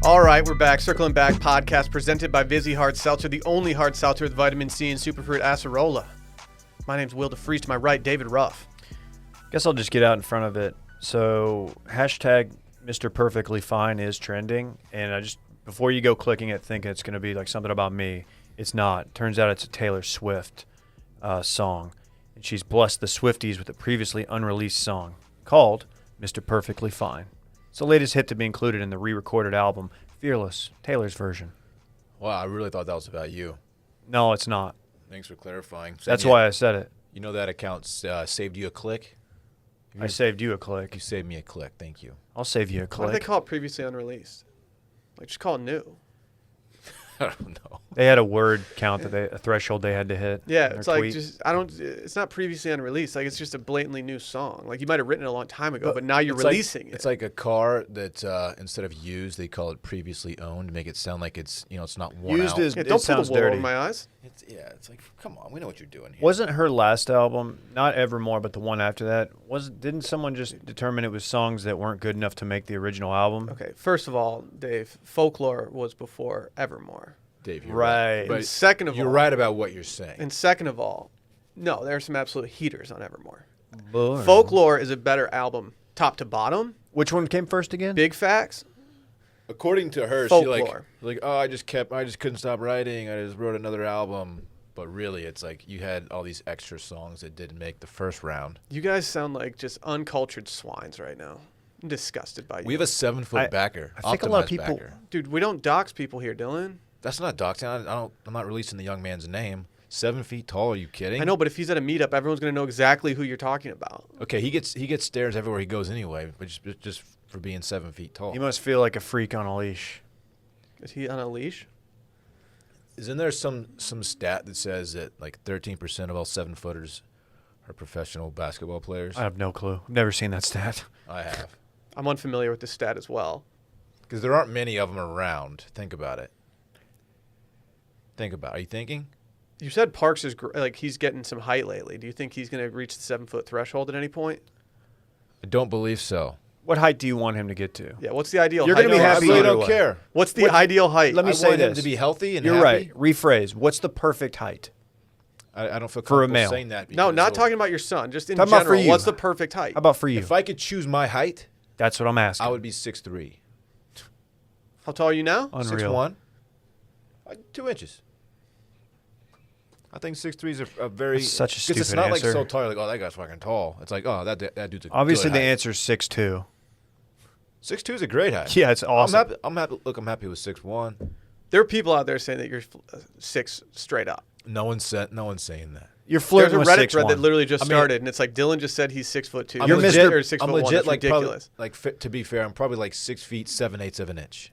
All right, we're back. Circling Back podcast presented by Vizzy Hard Seltzer, the only hard seltzer with vitamin C and superfruit acerola. My name's Will DeFreeze. To my right, David Ruff. Guess I'll just get out in front of it. So hashtag Mr. Perfectly Fine is trending, and I just before you go clicking it, thinking it's going to be like something about me. It's not. Turns out it's a Taylor Swift song, and she's blessed the Swifties with a previously unreleased song called Mr. Perfectly Fine. It's the latest hit to be included in the re-recorded album, Fearless, Taylor's version. Wow, I really thought that was about you. No, it's not. Thanks for clarifying. That's why I said it. You know that account saved you a click? I saved you a click. You saved me a click. Thank you. I'll save you a click. Why do they call it previously unreleased? Like, just call it new. I don't know. They had a word count a threshold they had to hit. Yeah, in it's their like tweet. it's not previously unreleased. Like, it's just a blatantly new song. Like, you might have written it a long time ago, but now you're releasing it. It's like a car that instead of used, they call it previously owned to make it sound like it's not worn Used out. is- Yeah, it don't pull sounds the wool dirty. over my eyes. It's like, come on, we know what you're doing here. Wasn't her last album, not Evermore, but the one after that, didn't someone just determine it was songs that weren't good enough to make the original album? Okay, first of all, Dave, Folklore was before Evermore. Dave, you're Right. right. But And second of you're all, right about what you're saying. And second of all, no, there are some absolute heaters on Evermore. Boring. Folklore is a better album, top to bottom. Which one came first again? Big facts. According to her, Folklore. she like, oh, I just couldn't stop writing. I just wrote another album. But really, it's like you had all these extra songs that didn't make the first round. You guys sound like just uncultured swines right now. I'm disgusted by you. We have a 7-foot backer. I think a lot of optimized people- backer. Dude, we don't dox people here, Dylan. That's not doxing. I'm not releasing the young man's name. 7 feet tall. Are you kidding? I know, but if he's at a meetup, everyone's going to know exactly who you're talking about. Okay, he gets stares everywhere he goes anyway, but just for being 7 feet tall. You must feel like a freak on a leash. Is he on a leash? Isn't there some stat that says that like 13% of all 7-footers are professional basketball players? I have no clue. I've never seen that stat. I have. I'm unfamiliar with this stat as well. Because there aren't many of them around. Think about it. Are you thinking? You said Parks is like he's getting some height lately. Do you think he's going to reach the 7-foot threshold at any point? I don't believe so. What height do you want him to get to? Yeah, what's the ideal You're height? gonna be I happy really either don't way. care. What's the ideal height? Let me I say want him this. to be healthy and You're happy. right. Rephrase. What's the perfect height? I don't feel For a comfortable male. saying that. No, because not talking about your son. Just in Talking about for general, you. what's the perfect height? How about for you? If I could choose my height, That's what I'm asking. I would be 6'3". How tall are you now? Unreal. 6'1". 2 inches. I think 6'3" is a very... That's such a Because it's stupid not answer. like so tall, you're like, oh, that guy's fucking tall. It's like, oh, that dude's a Obviously, good the height. answer is 6'2". 6'2" is a great height. Yeah, it's awesome. I'm happy. Look, I'm happy with 6'1". There are people out there saying that you're 6 straight up. No one's saying that. You're There's flirting a with Reddit 6'1". thread that literally just I mean- started, and it's like Dylan just said he's 6'2". I'm You're legit, or 6'1". I'm legit That's like ridiculous. to be fair, I'm probably like 6 feet 7/8 of an inch.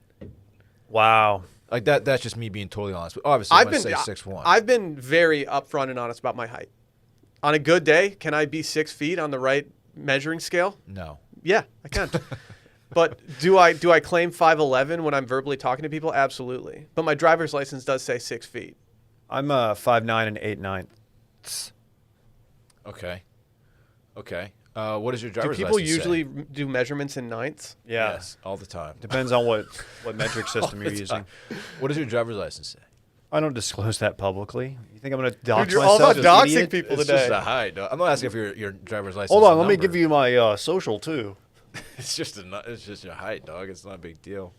Wow. Like that. That's just me being totally honest. But obviously, I'm gonna say 6'1". I've been very upfront and honest about my height. On a good day, can I be 6 feet on the right measuring scale? No. Yeah, I can. But do I claim 5'11" when I'm verbally talking to people? Absolutely. But my driver's license does say 6 feet. I'm 5'9" and 8'9". Okay. What does your Do driver's people license usually say? do measurements in ninths? Yeah. Yes, all the time. Depends on what metric system you're using. What does your driver's license say? I don't disclose that publicly. You think I'm going to dox Dude, you're all myself? about you doxing idiot? people It's today. just a height. I'm not asking for your driver's license. Hold on, let me number. give you my social too. It's just your height, dog. It's not a big deal.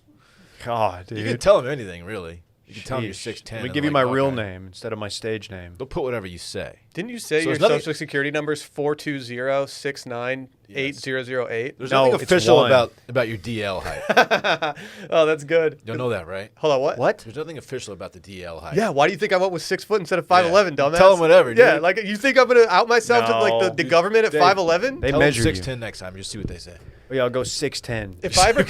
God, dude. You can tell them anything, really. You can tell them you're Sheesh. 6'10". Let me and give you they're my like, real okay. name instead of my stage name. They'll put whatever you say. Didn't you say So your there's nothing- social security number is 420-698-008? There's No, nothing it's official one. about your DL height. Oh, that's good. You'll know that, right? Hold on, what? What? There's nothing official about the DL height. Yeah, why do you think I went with 6 foot instead of 5'11", dumbass? Tell 'em whatever, Yeah, dude. like you think I'm gonna out myself to like No. the government at Dave, 5'11"? They Tell them measure you. 6'10" next time. Just see what they say. Oh, yeah, I'll go 6'10". If I ever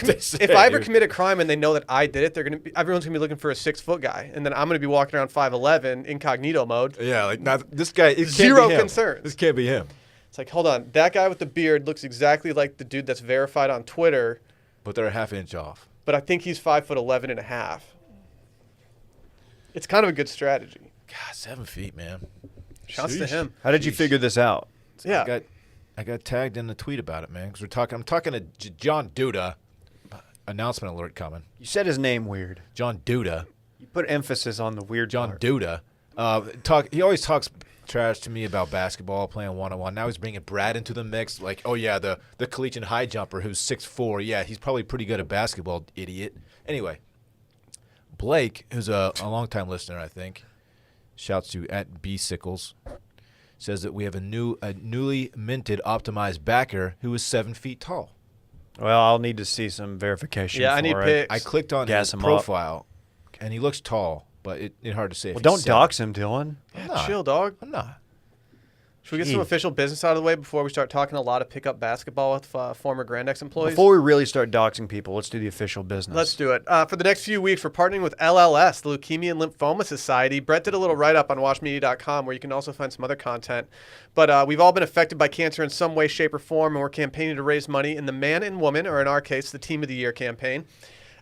dude. commit a crime and they know that I did it, everyone's gonna be looking for a 6 foot guy, and then I'm gonna be walking around 5'11" incognito mode. Yeah, like now this guy. It can't Zero be him. concerns. This can't be him. It's like, hold on, that guy with the beard looks exactly like the dude that's verified on Twitter, But they're a half inch off. but I think he's 5'11" and a half. It's kind of a good strategy. God, 7 feet, man. Shouts to Sheesh. him. How did you figure this out? Yeah. I got tagged in the tweet about it, man. Because I'm talking to John Duda. announcement alert coming. You said his name weird. John Duda. You put emphasis on the weird John part. Duda. He always talks trash to me about basketball, playing one-on-one. Now he's bringing Brad into the mix. Like, oh, yeah, the collegiate high jumper who's 6'4". Yeah, he's probably pretty good at basketball, idiot. Anyway, Blake, who's a longtime listener, I think, shouts to at B Sickles, says that we have a newly minted optimized backer who is 7 feet tall. Well, I'll need to see some verification. Yeah, I need pics. I clicked on Gas his him up. profile, and he looks tall, but it's hard to say. Well, if don't he's dox him, Dylan. I'm not. Chill, dog. I'm not. Should we get some Jeez. official business out of the way before we start talking a lot of pickup basketball with former Grandex employees? Before we really start doxing people, let's do the official business. Let's do it. For the next few weeks, we're partnering with LLS, the Leukemia Lymphoma Society. Brett did a little write-up on washmedia.com where you can also find some other content. But we've all been affected by cancer in some way, shape, or form, and we're campaigning to raise money in the Man and Woman, or in our case, the Team of the Year campaign.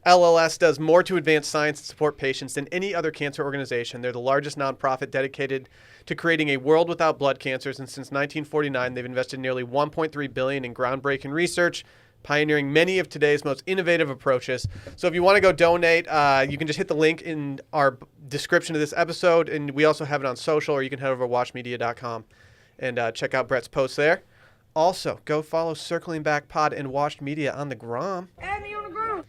LLS does more to advance science and support patients than any other cancer organization. They're the largest nonprofit dedicated to creating a world without blood cancers, and since 1949, they've invested nearly $1.3 billion in groundbreaking research, pioneering many of today's most innovative approaches. So if you want to go donate, you can just hit the link in our description of this episode, and we also have it on social, or you can head over to watchmedia.com and check out Brett's posts there. Also, go follow Circling Back Pod and Washed Media on the Grom. Add me on the ground.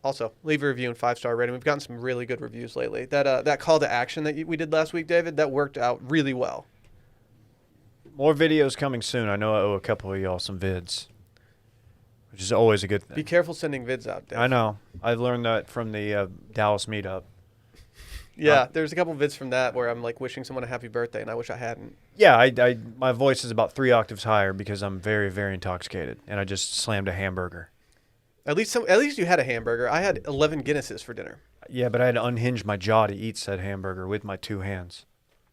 Also, leave a review and 5-star rating. We've gotten some really good reviews lately. That call to action that we did last week, David, that worked out really well. More videos coming soon. I know I owe a couple of y'all some vids, which is always a good thing. Be careful sending vids out, Dave. I know. I've learned that from the Dallas meetup. Yeah, there's a couple vids from that where I'm like wishing someone a happy birthday, and I wish I hadn't. Yeah, my voice is about 3 octaves higher because I'm very, very intoxicated, and I just slammed a hamburger. At least you had a hamburger. I had 11 Guinnesses for dinner. Yeah, but I had to unhinge my jaw to eat said hamburger with my 2 hands.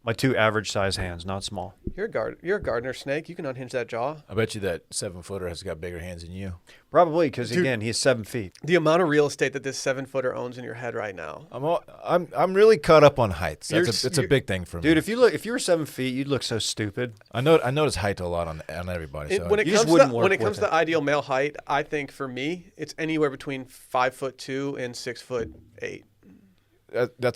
My 2 average-size hands, not small. You're a gardener snake. You can unhinge that jaw. I bet you that 7-footer has got bigger hands than you. Probably because, again, he's 7 feet. The amount of real estate that this 7-footer owns in your head right now. I'm really caught up on heights. It's a you're- big thing for me. Dude, if you were 7 feet, you'd look so stupid. I notice height a lot on everybody. So When it You just comes wouldn't to work when it with comes to it. ideal male height, I think for me it's anywhere between 5'2" and 6'8".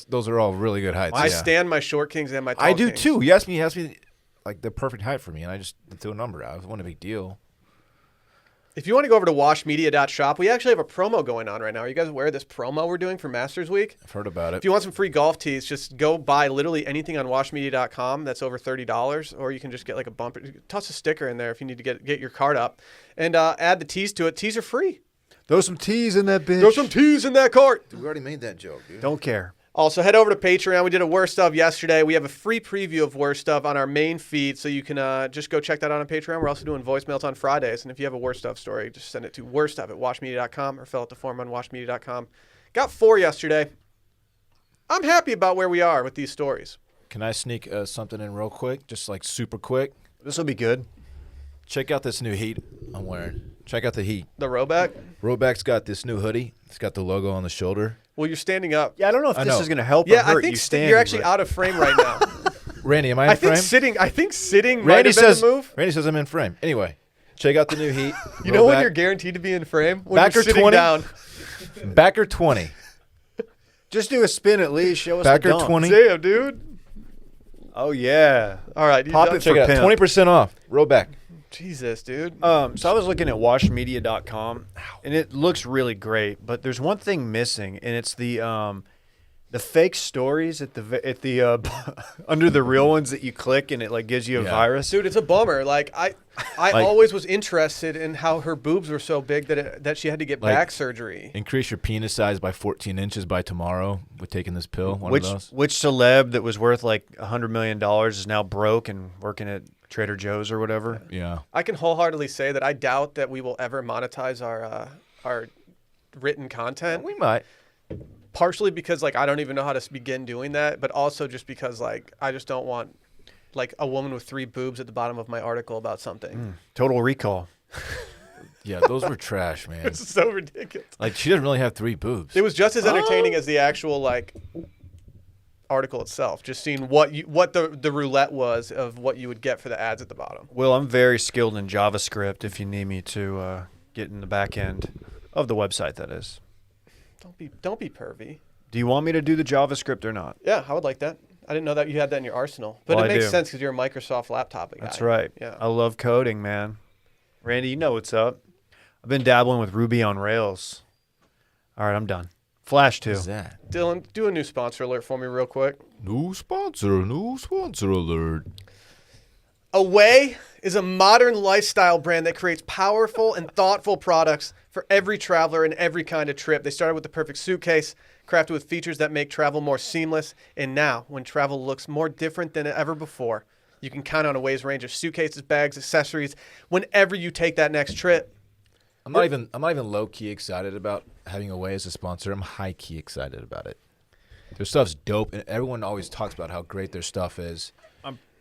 those are all really good heights. I yeah. stand my short kings and my tall I do kings. too. You asked me like the perfect height for me, and I just threw a number out. It wasn't a big deal. If you want to go over to washmedia.shop, we actually have a promo going on right now. Are you guys aware of this promo we're doing for Masters Week? I've heard about it. If you want some free golf tees, just go buy literally anything on washmedia.com that's over $30, or you can just get like a bumper. Toss a sticker in there if you need to get your card up, and add the tees to it. Tees are free. Throw some T's in that bitch. Throw some tees in that cart. We already made that joke, dude. Don't care. Also, head over to Patreon. We did a Worst Of yesterday. We have a free preview of Worst Of on our main feed, so you can just go check that out on Patreon. We're also doing voicemails on Fridays, and if you have a Worst Of story, just send it to worstof@watchmedia.com or fill out the form on watchmedia.com. Got 4 yesterday. I'm happy about where we are with these stories. Can I sneak something in real quick? Just like super quick. This will be good. Check out this new heat I'm wearing. Check out the heat. The rowback? Roback's got this new hoodie. It's got the logo on the shoulder. Well, you're standing up. Yeah, I don't know if I this know. is going to help Yeah, or hurt I think you standing. you're actually but- out of frame right now. Randy, am I in I think frame? sitting might Randy have been says the move. Randy says I'm in frame. Anyway, check out the new heat. You know when Roback. you're guaranteed to be in frame? When Backer you're sitting 20? down. Backer 20. Just do a spin at least. Show us Backer the dunk. 20. Damn, dude. Oh, yeah. All right. You Pop done? it Check for it out. pimp. 20% off. Roback. Jesus, dude. So I was looking at washmedia.com, and it looks really great, but there's one thing missing, and it's the fake stories at the under the real ones that you click and it like gives you a Yeah. virus. Dude, it's a bummer. Like I always was interested in how her boobs were so big that she had to get Like- back surgery. Increase your penis size by 14 inches by tomorrow with taking this pill. One Which of those. which celeb that was worth like $100 million is now broke and working at Trader Joe's or whatever? Yeah. I can wholeheartedly say that I doubt that we will ever monetize our written content. We might. Partially because like I don't even know how to begin doing that, but also just because like I just don't want like a woman with 3 boobs at the bottom of my article about something. Total Recall. Yeah, those were trash, man. It's so ridiculous. Like, she doesn't really have 3 boobs. It was just as entertaining as the actual like article itself. Just seeing what the roulette was of what you would get for the ads at the bottom. Well, I'm very skilled in JavaScript if you need me to get in the back end. Of the website, that is. Don't be pervy. Do you want me to do the JavaScript or not? Yeah, I would like that. I didn't know that you had that in your arsenal. But Well, it I makes do. sense because you're a Microsoft laptop guy. That's right. Yeah. I love coding, man. Randy, you know what's up. I've been dabbling with Ruby on Rails. All right, I'm done. Flash 2. What's that? Dylan, do a new sponsor alert for me real quick. New sponsor alert. Away is a modern lifestyle brand that creates powerful and thoughtful products for every traveler and every kind of trip. They started with the perfect suitcase, crafted with features that make travel more seamless. And now, when travel looks more different than ever before, you can count on Away's range of suitcases, bags, accessories whenever you take that next trip. I'm not even low key excited about having Away as a sponsor. I'm high key excited about it. Their stuff's dope, and everyone always talks about how great their stuff is.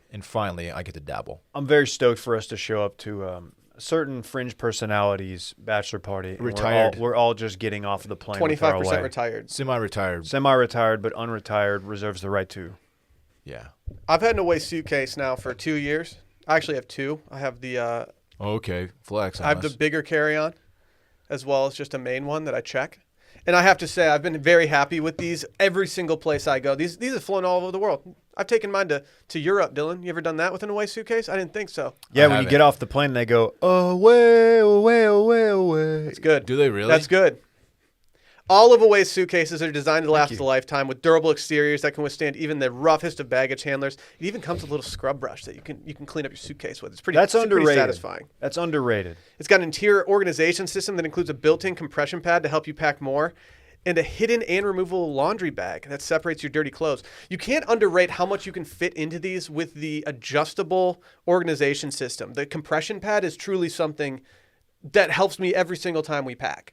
And finally, I get to dabble. I'm very stoked for us to show up to a certain fringe personalities bachelor party. And Retired. We're all just getting off of the plane. with our 25% Away. retired. Semi-retired. Semi-retired, but unretired reserves the right to. Yeah. I've had an Away suitcase now for 2 years. I actually have two. I have the Okay. Flex. I have the bigger carry-on, as well as just a main one that I check. And I have to say, I've been very happy with these every single place I go. These have flown all over the world. I've taken mine to Europe, Dylan. You ever done that with an Away suitcase? I didn't think so. Yeah, when you haven't. get off the plane, they go, away, away, away, away. It's good. Do they really? That's good. All of Away's suitcases are designed to last a lifetime with durable exteriors that can withstand even the roughest of baggage handlers. It even comes with a little scrub brush that you can clean up your suitcase with. It's pretty Underrated. satisfying. That's underrated. It's got an interior organization system that includes a built-in compression pad to help you pack more, and a hidden and removable laundry bag that separates your dirty clothes. You can't underrate how much you can fit into these with the adjustable organization system. The compression pad is truly something that helps me every single time we pack.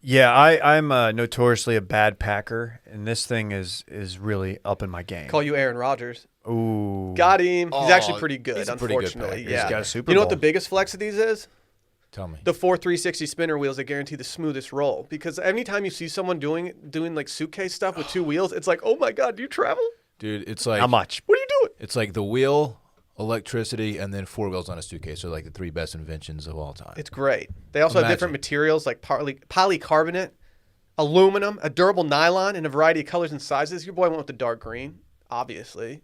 Yeah, I'm notoriously a bad packer, and this thing is really up in my game. Call you Aaron Rodgers. Ooh. Got him. He's actually pretty good, he's a pretty good unfortunately. packer. Yeah. He's got a Super You know what the Bowl. biggest flex of these is? Tell me. The 4 360 spinner wheels that guarantee the smoothest roll. Because anytime you see someone doing like suitcase stuff with two wheels, it's like, oh my God, do you travel? Dude, it's like How much? What are you doing? It's like the wheel, electricity, and then four wheels on a suitcase are like the three best inventions of all time. It's great. They also have different materials like polycarbonate, aluminum, a durable nylon, and a variety of colors and sizes. Your boy went with the dark green, obviously.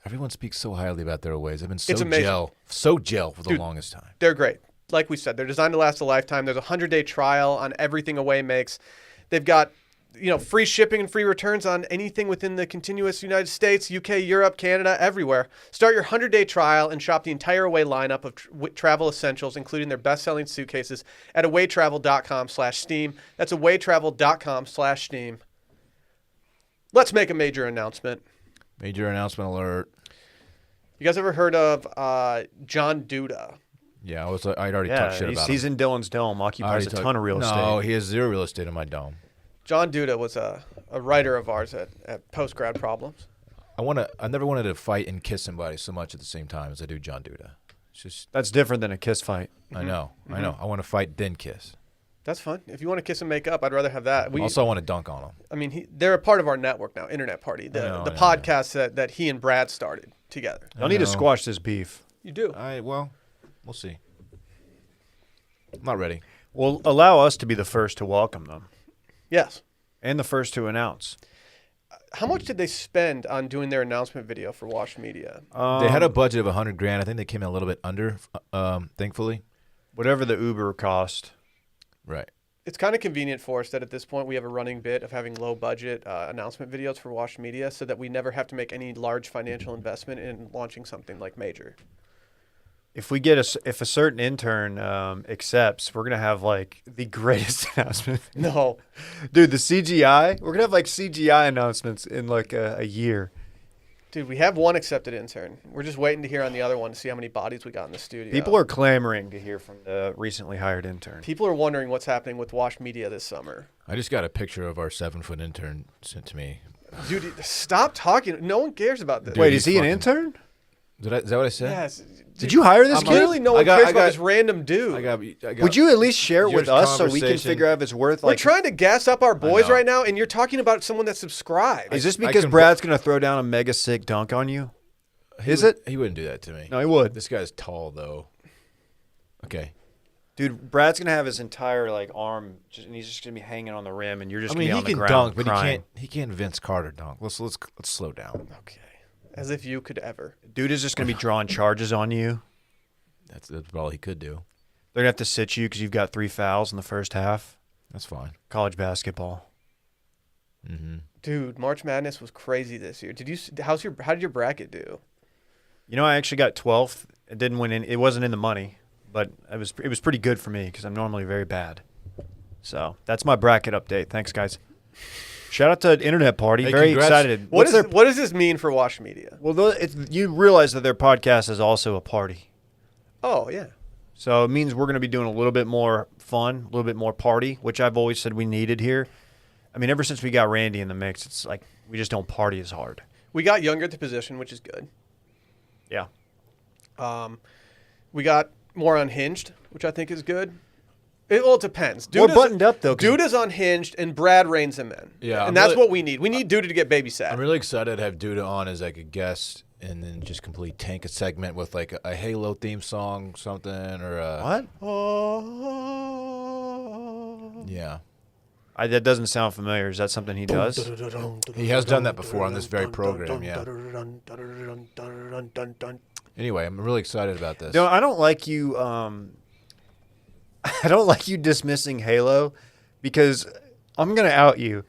Everyone speaks so highly about their Aways. I've been It's amazing. so gel for the Dude, longest time. They're great. Like we said, they're designed to last a lifetime. There's a 100-day trial on everything Away makes. They've got free shipping and free returns on anything within the continuous United States, UK, Europe, Canada, everywhere. Start your 100-day trial and shop the entire Away lineup of travel essentials, including their best-selling suitcases at awaytravel.com/steam. That's awaytravel.com/steam. Let's make a major announcement. Major announcement alert. You guys ever heard of John Duda? Yeah, I'd already Yeah, talked shit about he's him. in Dylan's dome, occupies a ton of real estate. No, he has zero real estate in my dome. John Duda was a writer of ours at Postgrad Problems. I never wanted to fight and kiss somebody so much at the same time as I do John Duda. It's just That's different than a kiss fight. I know. I want to fight then kiss. That's fun. If you want to kiss and make up, I'd rather have that. Also, I want to dunk on him. I mean, they're a part of our network now, Internet Party, the I know. podcast that he and Brad started together. Y'all need to know. squash this beef. You do. Well, we'll see. I'm not ready. Well, allow us to be the first to welcome them Yes. and the first to announce. How much did they spend on doing their announcement video for Wash Media? They had a budget of $100,000. I think they came in a little bit under, thankfully. Whatever the Uber cost. Right. It's kind of convenient for us that at this point we have a running bit of having low budget announcement videos for Wash Media so that we never have to make any large financial investment in launching something like major. If a certain intern accepts, we're gonna have like the greatest announcement. No. Dude, the CGI. We're gonna have like CGI announcements in like a year. Dude, we have one accepted intern. We're just waiting to hear on the other one to see how many bodies we got in the studio. People are clamoring to hear from the recently hired intern. People are wondering what's happening with Wash Media this summer. I just got a picture of our 7-foot intern sent to me. Dude, stop talking. No one cares about this. Dude, Wait, he's is he an fucking- intern? Is that what I said? Yes. Did you hire this kid? Clearly no one cares about this random dude. I got Would you at least share it with Your us so we can conversation- figure out if it's worth We're like? trying to gas up our boys know. right now, and you're talking about someone that subscribed. Is this I because can- Brad's gonna throw down a mega sick dunk on you? Is it? He wouldn't do that to me. No, he would. This guy's tall, though. Okay. Dude, Brad's gonna have his entire like arm, and he's just gonna be hanging on the rim, and you're just gonna be on the ground dunk, but crying. he can't Vince Carter dunk. Let's slow down. Okay. As if you could ever. Dude is just gonna be drawing charges on you. That's all he could do. They're gonna have to sit you because you've got 3 fouls in the first half. That's fine. College basketball. Mm-hmm. Dude, March Madness was crazy this year. How did your bracket do? You know, I actually got 12th. It didn't win. It wasn't in the money, but it was pretty good for me because I'm normally very bad. So that's my bracket update. Thanks, guys. Shout out to Internet Party. Hey, Very congrats. excited. What does this mean for Wash Media? Well, you realize that their podcast is also a party. Oh, yeah. So it means we're going to be doing a little bit more fun, a little bit more party, which I've always said we needed here. I mean, ever since we got Randy in the mix, it's like we just don't party as hard. We got younger at the position, which is good. Yeah. We got more unhinged, which I think is good. It depends. More buttoned up, though. Duda's unhinged, and Brad reins him in. Yeah, and I'm that's really- what we need. We need Duda to get babysat. I'm really excited to have Duda on as like a guest, and then just complete tank a segment with like a Halo theme song, something, or What? Yeah, That doesn't sound familiar. Is that something he does? he has done that before on this very program. Yeah. Anyway, I'm really excited about this. No, I don't like you. I don't like you dismissing Halo because I'm gonna out you.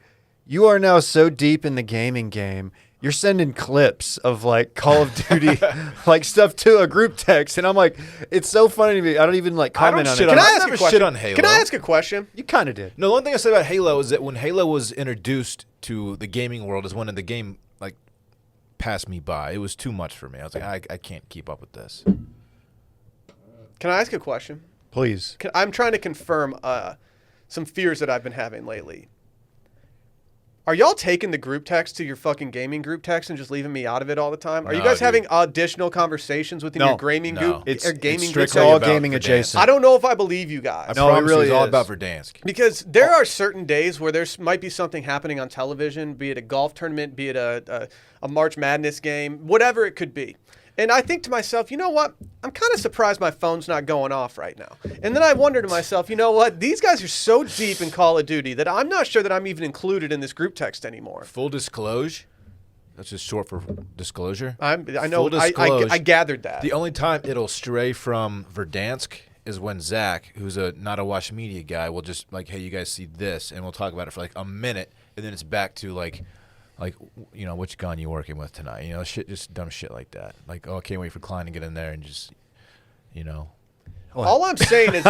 You are now so deep in the gaming game. You're sending clips of like Call of Duty, like stuff to a group text, and I'm like, it's so funny to me. I don't even like comment on it. Can I ask never a question? shit on Halo. Can I ask a question? You kind of did. No, the one thing I said about Halo is that when Halo was introduced to the gaming world is when the game like passed me by. It was too much for me. I was like, I can't keep up with this. Can I ask a question? Please. I'm trying to confirm some fears that I've been having lately. Are y'all taking the group text to your fucking gaming group text and just leaving me out of it all the time? Are you No, guys dude. having additional conversations within your gaming group? It's or gaming group strictly text? all about gaming Verdansk. adjacent. I don't know if I believe you guys. I No, it promise really you, it's all is. about Verdansk. Because there are certain days where there might be something happening on television, be it a golf tournament, be it a March Madness game, whatever it could be. And I think to myself, you know what? I'm kind of surprised my phone's not going off right now. And then I wonder to myself, you know what? These guys are so deep in Call of Duty that I'm not sure that I'm even included in this group text anymore. Full disclosure. That's just short for disclosure. I know. Full I disclosure. gathered that. The only time it'll stray from Verdansk is when Zach, who's not a Wash Media guy, will just like, hey, you guys see this, and we'll talk about it for like a minute, and then it's back to like, you know, which gun you working with tonight? You know, shit, just dumb shit like that. Like, oh, I can't wait for Klein to get in there and just, you know. All I'm saying is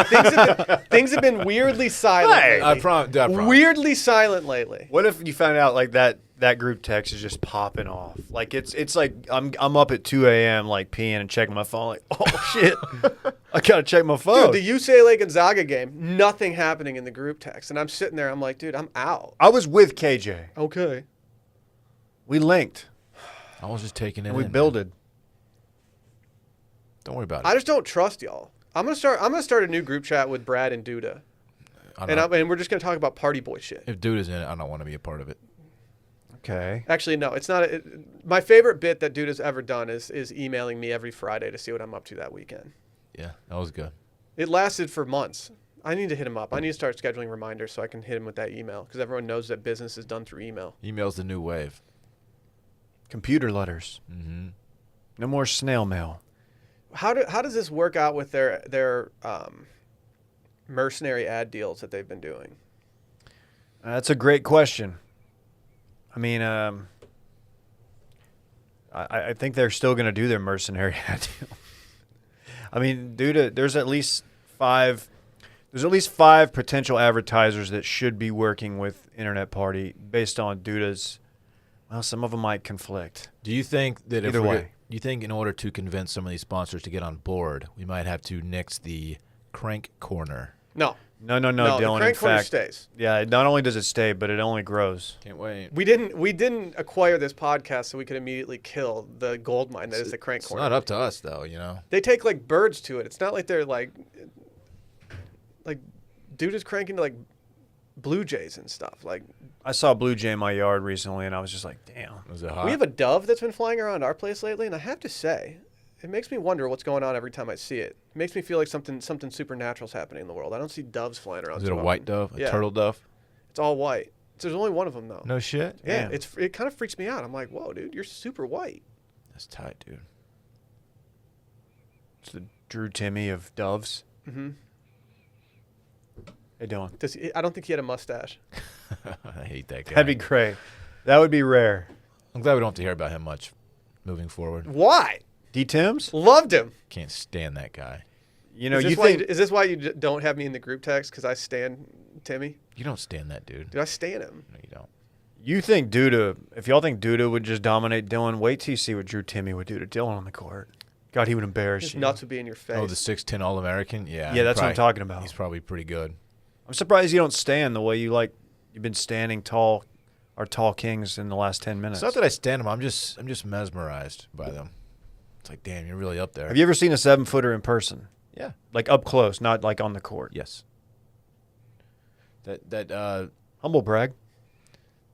things have been weirdly silent. Hey, lately. I promise. Weirdly silent lately. What if you found out like that group text is just popping off? Like it's like I'm up at 2 a.m. like peeing and checking my phone. Like, oh shit, I gotta check my phone. Dude, the UCLA Gonzaga game, nothing happening in the group text. And I'm sitting there, I'm like, dude, I'm out. I was with KJ. Okay. We linked I was just taking it and we in, builded. man. Don't worry about it. I just don't trust y'all. I'm gonna start a new group chat with Brad and Duda. And we're just gonna talk about party boy shit. If Dude is in it, I don't want to be a part of it. Okay. Actually, no, it's not. My favorite bit that Duda's ever done is emailing me every Friday to see what I'm up to that weekend. Yeah, that was good. It lasted for months. I need to hit him up. I need to start scheduling reminders so I can hit him with that email because everyone knows that business is done through email. Email's the new wave. Computer letters. Mm-hmm. No more snail mail. How does this work out with their mercenary ad deals that they've been doing? That's a great question. I mean, I think they're still going to do their mercenary ad deal. I mean, there's at least five potential advertisers that should be working with Internet Party based on Duda's. Well, some of them might conflict. Do you think that Either way. Do you think in order to convince some of these sponsors to get on board, we might have to nix the crank corner? No. No, No, Dylan. the crank In corner fact, stays. yeah. Not only does it stay, but it only grows. Can't wait. We didn't acquire this podcast so we could immediately kill the gold mine that is the crank It's corner. not up to us, though. You know. They take like birds to it. It's not like they're like dude is cranking to like blue jays and stuff. Like I saw a blue jay in my yard recently, and I was just like, damn. Was it hot? we have a dove that's been flying around our place lately, and I have to say, It makes me wonder what's going on every time I see it. It makes me feel like something supernatural's happening in the world. I don't see doves flying around. Is it a white dove? A turtle dove? It's all white. There's only one of them though. No shit. Yeah, Damn. it kind of freaks me out. I'm like, whoa, dude, you're super white. That's tight, dude. It's the Drew Timmy of doves. Mm-hmm. Hey, Dylan. I don't think he had a mustache. I hate that guy. That'd be great. That would be rare. I'm glad we don't have to hear about him much moving forward. Why? D. Tim's? Loved him. Can't stand that guy. You know, is this why you don't have me in the group text? Because I stand Timmy? You don't stand that dude. Dude, I stand him. No, you don't. You think Duda, if y'all think Duda would just dominate Dylan, wait till you see what Drew Timmy would do to Dylan on the court. God, he would embarrass His you. nuts would be in your face. Oh, the 6'10" All-American? Yeah. Yeah, that's what I'm talking about. He's probably pretty good. I'm surprised you don't stand the way you've been standing tall, our tall kings in the last 10 minutes. It's not that I stand them. I'm just mesmerized by them. It's like, damn, you're really up there. Have you ever seen a 7-footer in person? Yeah. Like up close, not like on the court. Yes. That Humble brag.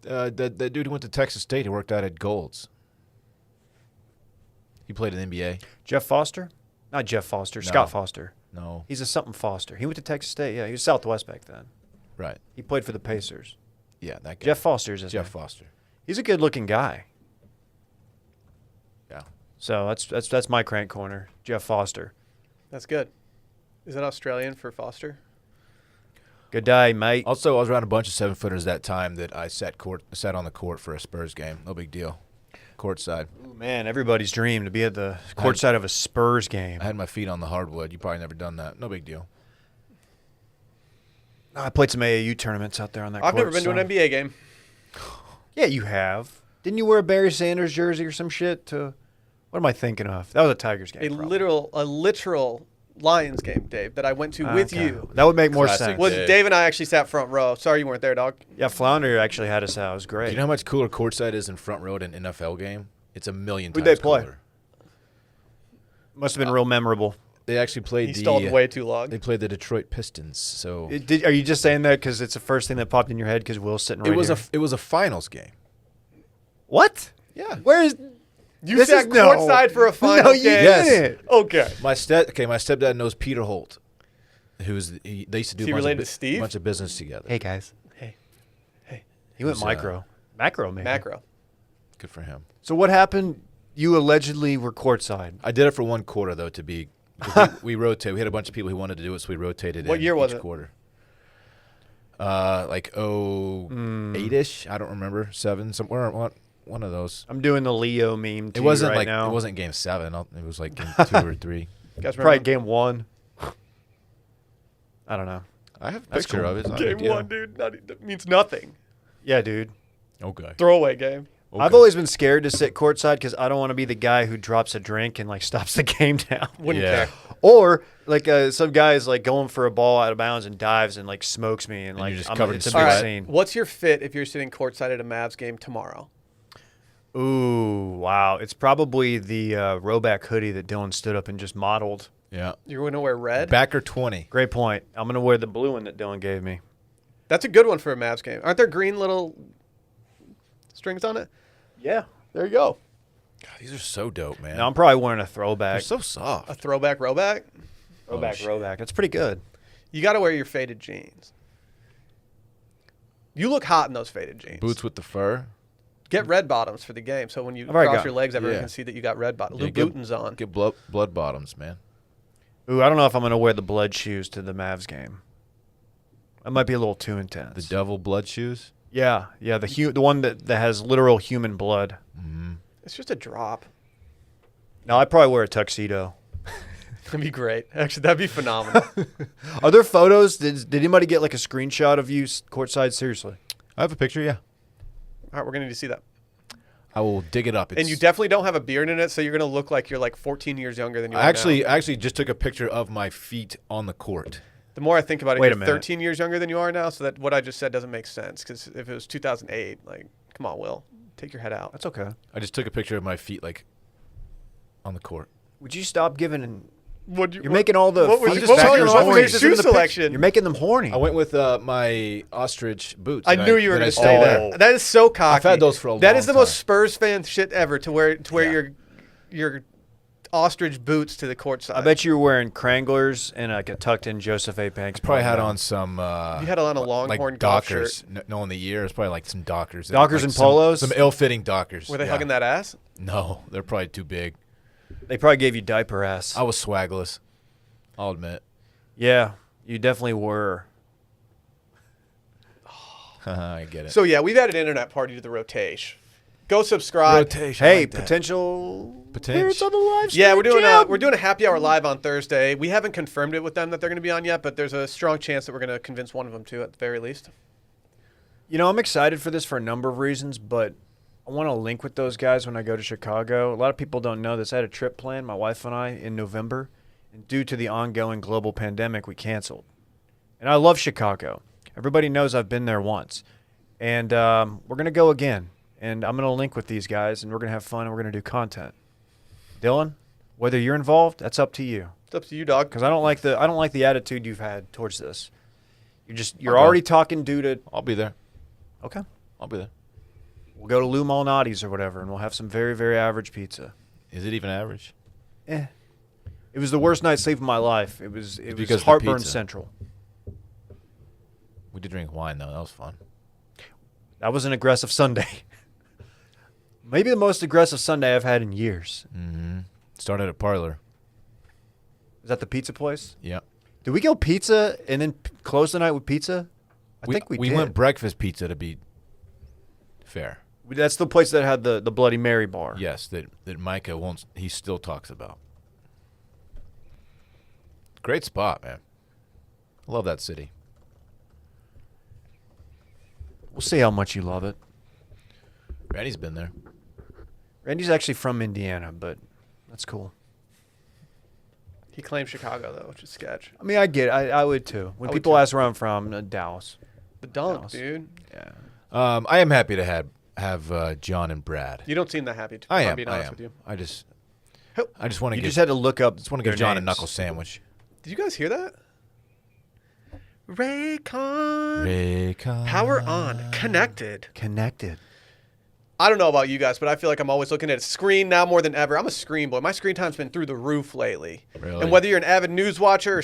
dude who went to Texas State, he worked out at Gold's. He played in the NBA. Jeff Foster? Not Jeff Foster. No. Scott Foster. No. He's a something Foster. He went to Texas State. Yeah, he was Southwest back then. Right. He played for the Pacers. Yeah, that guy. Jeff Foster's his Jeff name. Foster. He's a good-looking guy. Yeah. So that's my crank corner, Jeff Foster. That's good. Is that Australian for Foster? Good day, mate. Also, I was around a bunch of 7-footers that time that I sat on the court for a Spurs game. No big deal. Courtside. Ooh, man, everybody's dream to be at the courtside of a Spurs game. I had my feet on the hardwood. You probably never done that. No big deal. I played some AAU tournaments out there on that court. I've never been to an NBA game. Yeah, you have. Didn't you wear a Barry Sanders jersey or some shit? What am I thinking of? That was a Tigers game. A probably. literal Lions game, Dave, that I went to with you. That would make more Classic sense. Well, Dave. Dave and I actually sat front row. Sorry you weren't there, dog. Yeah, Flounder actually had us out. It was great. You know how much cooler courtside is in front row than an NFL game? It's a million Who'd times they play? cooler. Must have been real memorable. They actually played He stalled way too long. They played the Detroit Pistons. So Are you just saying that because it's the first thing that popped in your head because Will's sitting right here? it was a finals game. What? Yeah. Where is... You This sat is- no. courtside for a final No, you game. Yes. didn't. Okay. My stepdad knows Peter Holt, they used to do Is he a related to Steve? bunch of business together. Hey, guys. Hey. He went He's, micro. Macro, man. Macro. Good for him. So what happened? You allegedly were courtside. I did it for one quarter though to be. We rotate. We had a bunch of people who wanted to do it, so we rotated. What in year was each it? Quarter. Like 08-ish. I don't remember. 7 somewhere. One of those. I'm doing the Leo meme to It wasn't you right like now. it wasn't game 7. It was like game 2 or 3. You guys Probably remember? game 1. I don't know. I have a That's picture cool. of it. It's not a big Game deal. 1, dude. That means nothing. Yeah, dude. Okay. Throwaway game. I've always been scared to sit courtside because I don't want to be the guy who drops a drink and like stops the game down. Wouldn't Yeah. care. Or like some guy is like going for a ball out of bounds and dives and like smokes me and like you're just I'm- covered it's in a big sweat. scene. What's your fit if you're sitting courtside at a Mavs game tomorrow? Ooh, wow! It's probably the Roback hoodie that Dylan stood up and just modeled. Yeah. You're going to wear red? Backer 20. Great point. I'm gonna wear the blue one that Dylan gave me. That's a good one for a Mavs game. Aren't there green little strings on it? Yeah. There you go. God, these are so dope, man. No, I'm probably wearing a They're throwback. so soft. A throwback rowback? Throwback, shit. Roback. That's pretty good. You got to wear your faded jeans. You look hot in those faded jeans. Boots with the fur. Get red bottoms for the game, so when you I've already cross got- your legs, everyone yeah. can see that you got red bottoms. Yeah, Louboutins on. Get blood bottoms, man. Ooh, I don't know if I'm gonna wear the blood shoes to the Mavs game. That might be a little too intense. The devil blood shoes. Yeah, the one that has literal human blood. It's just a drop. No, I'd probably wear a tuxedo. That'd be great. Actually, that'd be phenomenal. Are there photos? Did anybody get like a screenshot of you courtside? Seriously. I have a picture, yeah. All right, we're going to need to see that. I will dig it up. And you definitely don't have a beard in it, so you're going to look like you're like 14 years younger than you are I actually now. just took a picture of my feet on the court. The more I think about it, Wait a you're minute. 13 years younger than you are now, so that what I just said doesn't make sense. Because if it was 2008, like, come on, Will, take your head out. That's okay. I just took a picture of my feet like on the court. Would you stop giving? What'd You're making all the what was, feet what was factors your, what was horny. your shoe selection? You're making them horny. I went with my ostrich boots. I that knew you were that going I to say stole that. there. That is so cocky. I've had those for a That long is the most time. Spurs fan shit ever. To wear Yeah. your ostrich boots to the courtside. I bet you were wearing Cranglers and like a tucked-in Joseph A. Banks. Probably had on some. You had on a Longhorn like golf Dockers. shirt. No, in the ear, it's probably like some Dockers. Dockers like and polos? Some ill-fitting Dockers. Were they Yeah. hugging that ass? No, they're probably too big. They probably gave you diaper ass. I was swagless. I'll admit. Yeah, you definitely were. I get it. So yeah, we've had an internet party to the rotation. Go subscribe. Rotation. Hey, I like that. potential Potential. appearance on the live stream. Yeah, Jim. we're doing a happy hour live on Thursday. We haven't confirmed it with them that they're going to be on yet, but there's a strong chance that we're going to convince one of them to at the very least. You know, I'm excited for this for a number of reasons, but I want to link with those guys when I go to Chicago. A lot of people don't know this. I had a trip planned, my wife and I, in November, and due to the ongoing global pandemic, we canceled. And I love Chicago. Everybody knows I've been there once. And we're going to go again. And I'm going to link with these guys, and we're going to have fun, and we're going to do content. Dylan, whether you're involved, that's up to you. It's up to you, dog. Because I don't like the attitude you've had towards this. You're I'll go. already talking due to. I'll be there. Okay. I'll be there. We'll go to Lou Malnati's or whatever, and we'll have some very, very average pizza. Is it even average? It was the worst night's sleep of my life. It was because of the heartburn pizza. central. We did drink wine though. That was fun. That was an aggressive Sunday. Maybe the most aggressive Sunday I've had in years. Mm-hmm. Started at Parlor. Is that the pizza place? Yeah. Did we go pizza and then close the night with pizza? I think we did. went breakfast pizza to be fair. That's the place that had the Bloody Mary bar. Yes, that Micah won't. He still talks about. Great spot, man. Love that city. We'll see how much you love it. Randy's been there. Randy's actually from Indiana, but that's cool. He claims Chicago though, which is sketch. I mean, I get it. I would too. When I would people too. ask where I'm from, Dallas. The dunk, Dallas. dude. Yeah. I am happy to have John and Brad. You don't seem that happy. I if I'm am. being I honest am. with you. I just Ho- want to You give. just had to look up. just want to give their John a names. knuckle sandwich. Did you guys hear that? Raycon. Raycon. Power on. Connected. Connected. I don't know about you guys, but I feel like I'm always looking at a screen now more than ever. I'm a screen boy. My screen time's been through the roof lately. Really? And whether you're an avid news watcher or in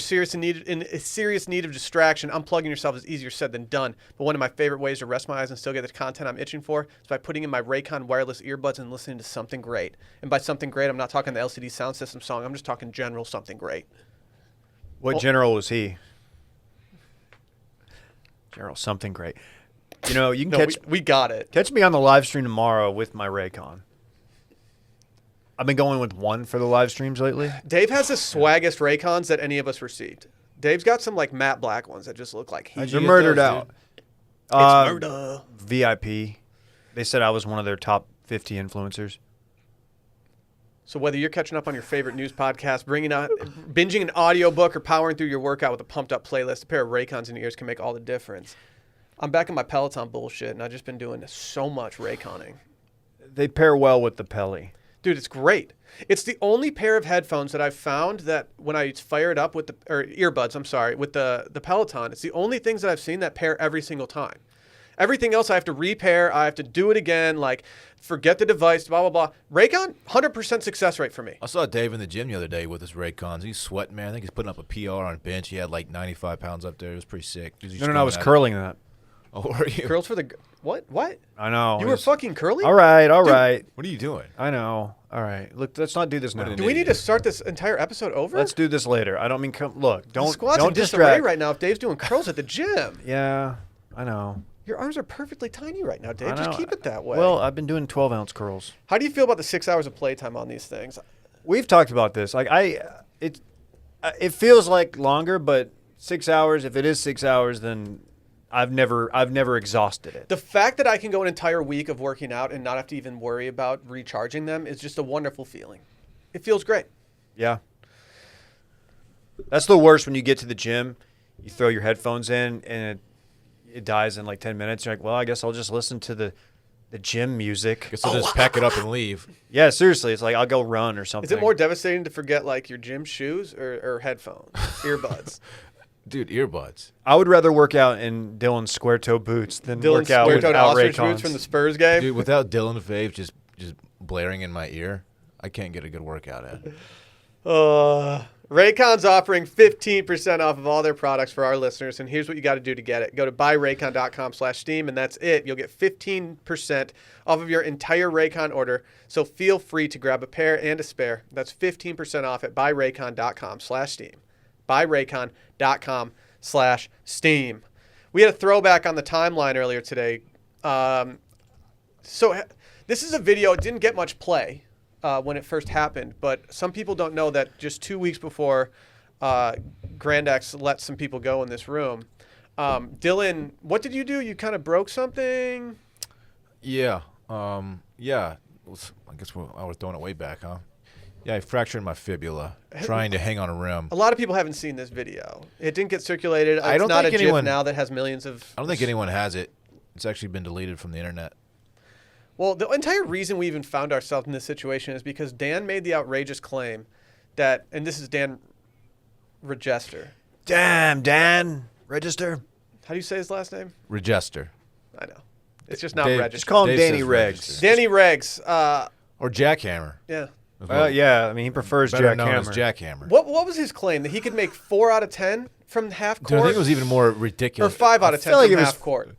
serious need of distraction, unplugging yourself is easier said than done. But one of my favorite ways to rest my eyes and still get the content I'm itching for is by putting in my Raycon wireless earbuds and listening to something great. And by something great, I'm not talking the LCD sound system song. I'm just talking general something great. What general was he? General something great. You know, you can No, catch we got it. catch me on the live stream tomorrow with my Raycon. I've been going with one for the live streams lately. Dave has the swaggest Raycons that any of us received. Dave's got some like matte black ones that just look like heat. They're murdered those, out. It's murder. VIP. They said I was one of their top 50 influencers. So whether you're catching up on your favorite news podcast, binging an audiobook, or powering through your workout with a pumped up playlist, a pair of Raycons in your ears can make all the difference. I'm back in my Peloton bullshit, and I've just been doing so much Rayconning. They pair well with the Pelly. Dude, it's great. It's the only pair of headphones that I've found that when I fire it up with earbuds, with the Peloton, it's the only things that I've seen that pair every single time. Everything else I have to repair, I have to do it again, like forget the device, blah, blah, blah. Raycon, 100% success rate for me. I saw Dave in the gym the other day with his Raycons. He's sweating, man. I think he's putting up a PR on bench. He had like 95 pounds up there. It was pretty sick. No, I was curling that. Oh, were you? Curls for the... What? I know. You were fucking curling? All right, all right. What are you doing? I know. All right. Look, let's not do this now. What an Do we need to start this entire episode over? Let's do this later. I don't mean look. The Don't squad's in don't disarray distract. right now if Dave's doing curls at the gym. Yeah, I know. Your arms are perfectly tiny right now, Dave. I Just know. keep it that way. Well, I've been doing 12-ounce curls. How do you feel about the 6 hours of playtime on these things? We've talked about this. Like it feels like longer, but 6 hours. If it is 6 hours, then I've never exhausted it. The fact that I can go an entire week of working out and not have to even worry about recharging them is just a wonderful feeling. It feels great. Yeah. That's the worst when you get to the gym, you throw your headphones in, and it dies in like 10 minutes. You're like, well, I guess I'll just listen to the gym music. Guess I'll just pack it up and leave. Yeah, seriously. It's like I'll go run or something. Is it more devastating to forget like your gym shoes or headphones, earbuds? Dude, earbuds. I would rather work out in Dylan's square toe boots than Dylan's work out square-toed without ostrich Raycons. boots from the Spurs game. Dude, without Dylan Fave just blaring in my ear, I can't get a good workout in. Raycon's offering 15% off of all their products for our listeners, and here's what you got to do to get it. Go to buyraycon.com/steam, and that's it. You'll get 15% off of your entire Raycon order, so feel free to grab a pair and a spare. That's 15% off at buyraycon.com/steam. buyraycon.com/steam. We had a throwback on the timeline earlier today. So this is a video. It didn't get much play when it first happened, but some people don't know that just 2 weeks before Grandex let some people go in this room, Dylan, what did you do? You kind of broke something? Yeah. I guess I was throwing it way back, huh? Yeah, I fractured my fibula trying to hang on a rim. A lot of people haven't seen this video. It didn't get circulated. It's I don't not think a GIF anyone- now that has millions of... I don't think anyone has it. It's actually been deleted from the internet. Well, the entire reason we even found ourselves in this situation is because Dan made the outrageous claim that, and this is Dan Regester. Damn, Dan Register. How do you say his last name? Regester. I know. It's just not Dave- Register. Just call him Dave Danny says Regs. Register. Danny Regs. Or Jackhammer. Yeah. as well. Yeah, I mean, he prefers Better known as Jackhammer. Jackhammer. What was his claim? That he could make 4 out of 10 from half Dude, court? I think it was even more or ridiculous. 5 out of 10 feel like from it was- half court.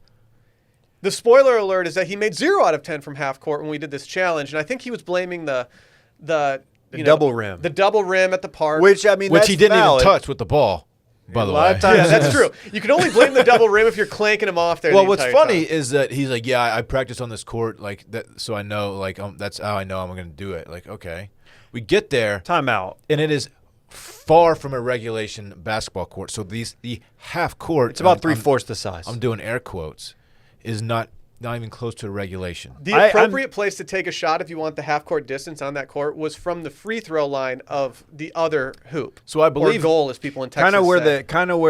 The spoiler alert is that he made 0 out of 10 from half court when we did this challenge, and I think he was blaming the double rim. the double rim at the park. Which, I mean, Which that's he didn't valid. even touch with the ball, by A the lot way. of times- yeah, that's true. You can only blame the double rim if you're clanking him off there. Well, the what's entire funny time. is that he's like, yeah, I practice on this court like that, so I know, like, that's how I know I'm going to do it. Like, okay, we get there, Timeout. and it is far from a regulation basketball court. So the half court, It's about 3/4 the size. I'm doing air quotes, is not even close to a regulation. The I'm- appropriate place to take a shot if you want the half court distance on that court was from the free throw line of the other hoop. So I or believe goal, as people in Texas Kind of where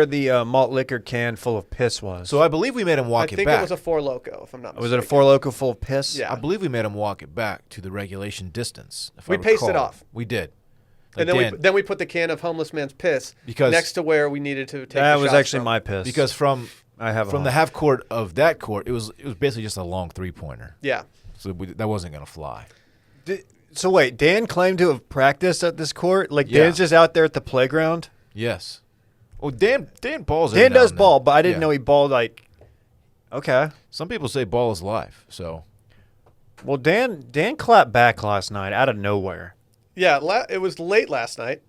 say. the malt liquor can full of piss was. So I believe we made him I walk it think back. it was a Four Loco, if I'm not mistaken. was it a Four Loco full of piss? Yeah. I believe we made him walk it back to the regulation distance. If We I paced it recall. off. We did. And then we put the can of homeless man's piss Because- next to where we needed to take That the was shots actually from. my piss. because from I have a the home. half court of that court, it was basically just a long 3-pointer. Yeah. So that wasn't gonna fly. So wait, Dan claimed to have practiced at this court? Like Yeah. Dan's just out there at the playground? Yes. Well, Dan balls. every Dan now does and then. ball, but I didn't Yeah. know he balled like. Okay. Some people say ball is life. So Well, Dan clapped back last night out of nowhere. Yeah, it was late last night.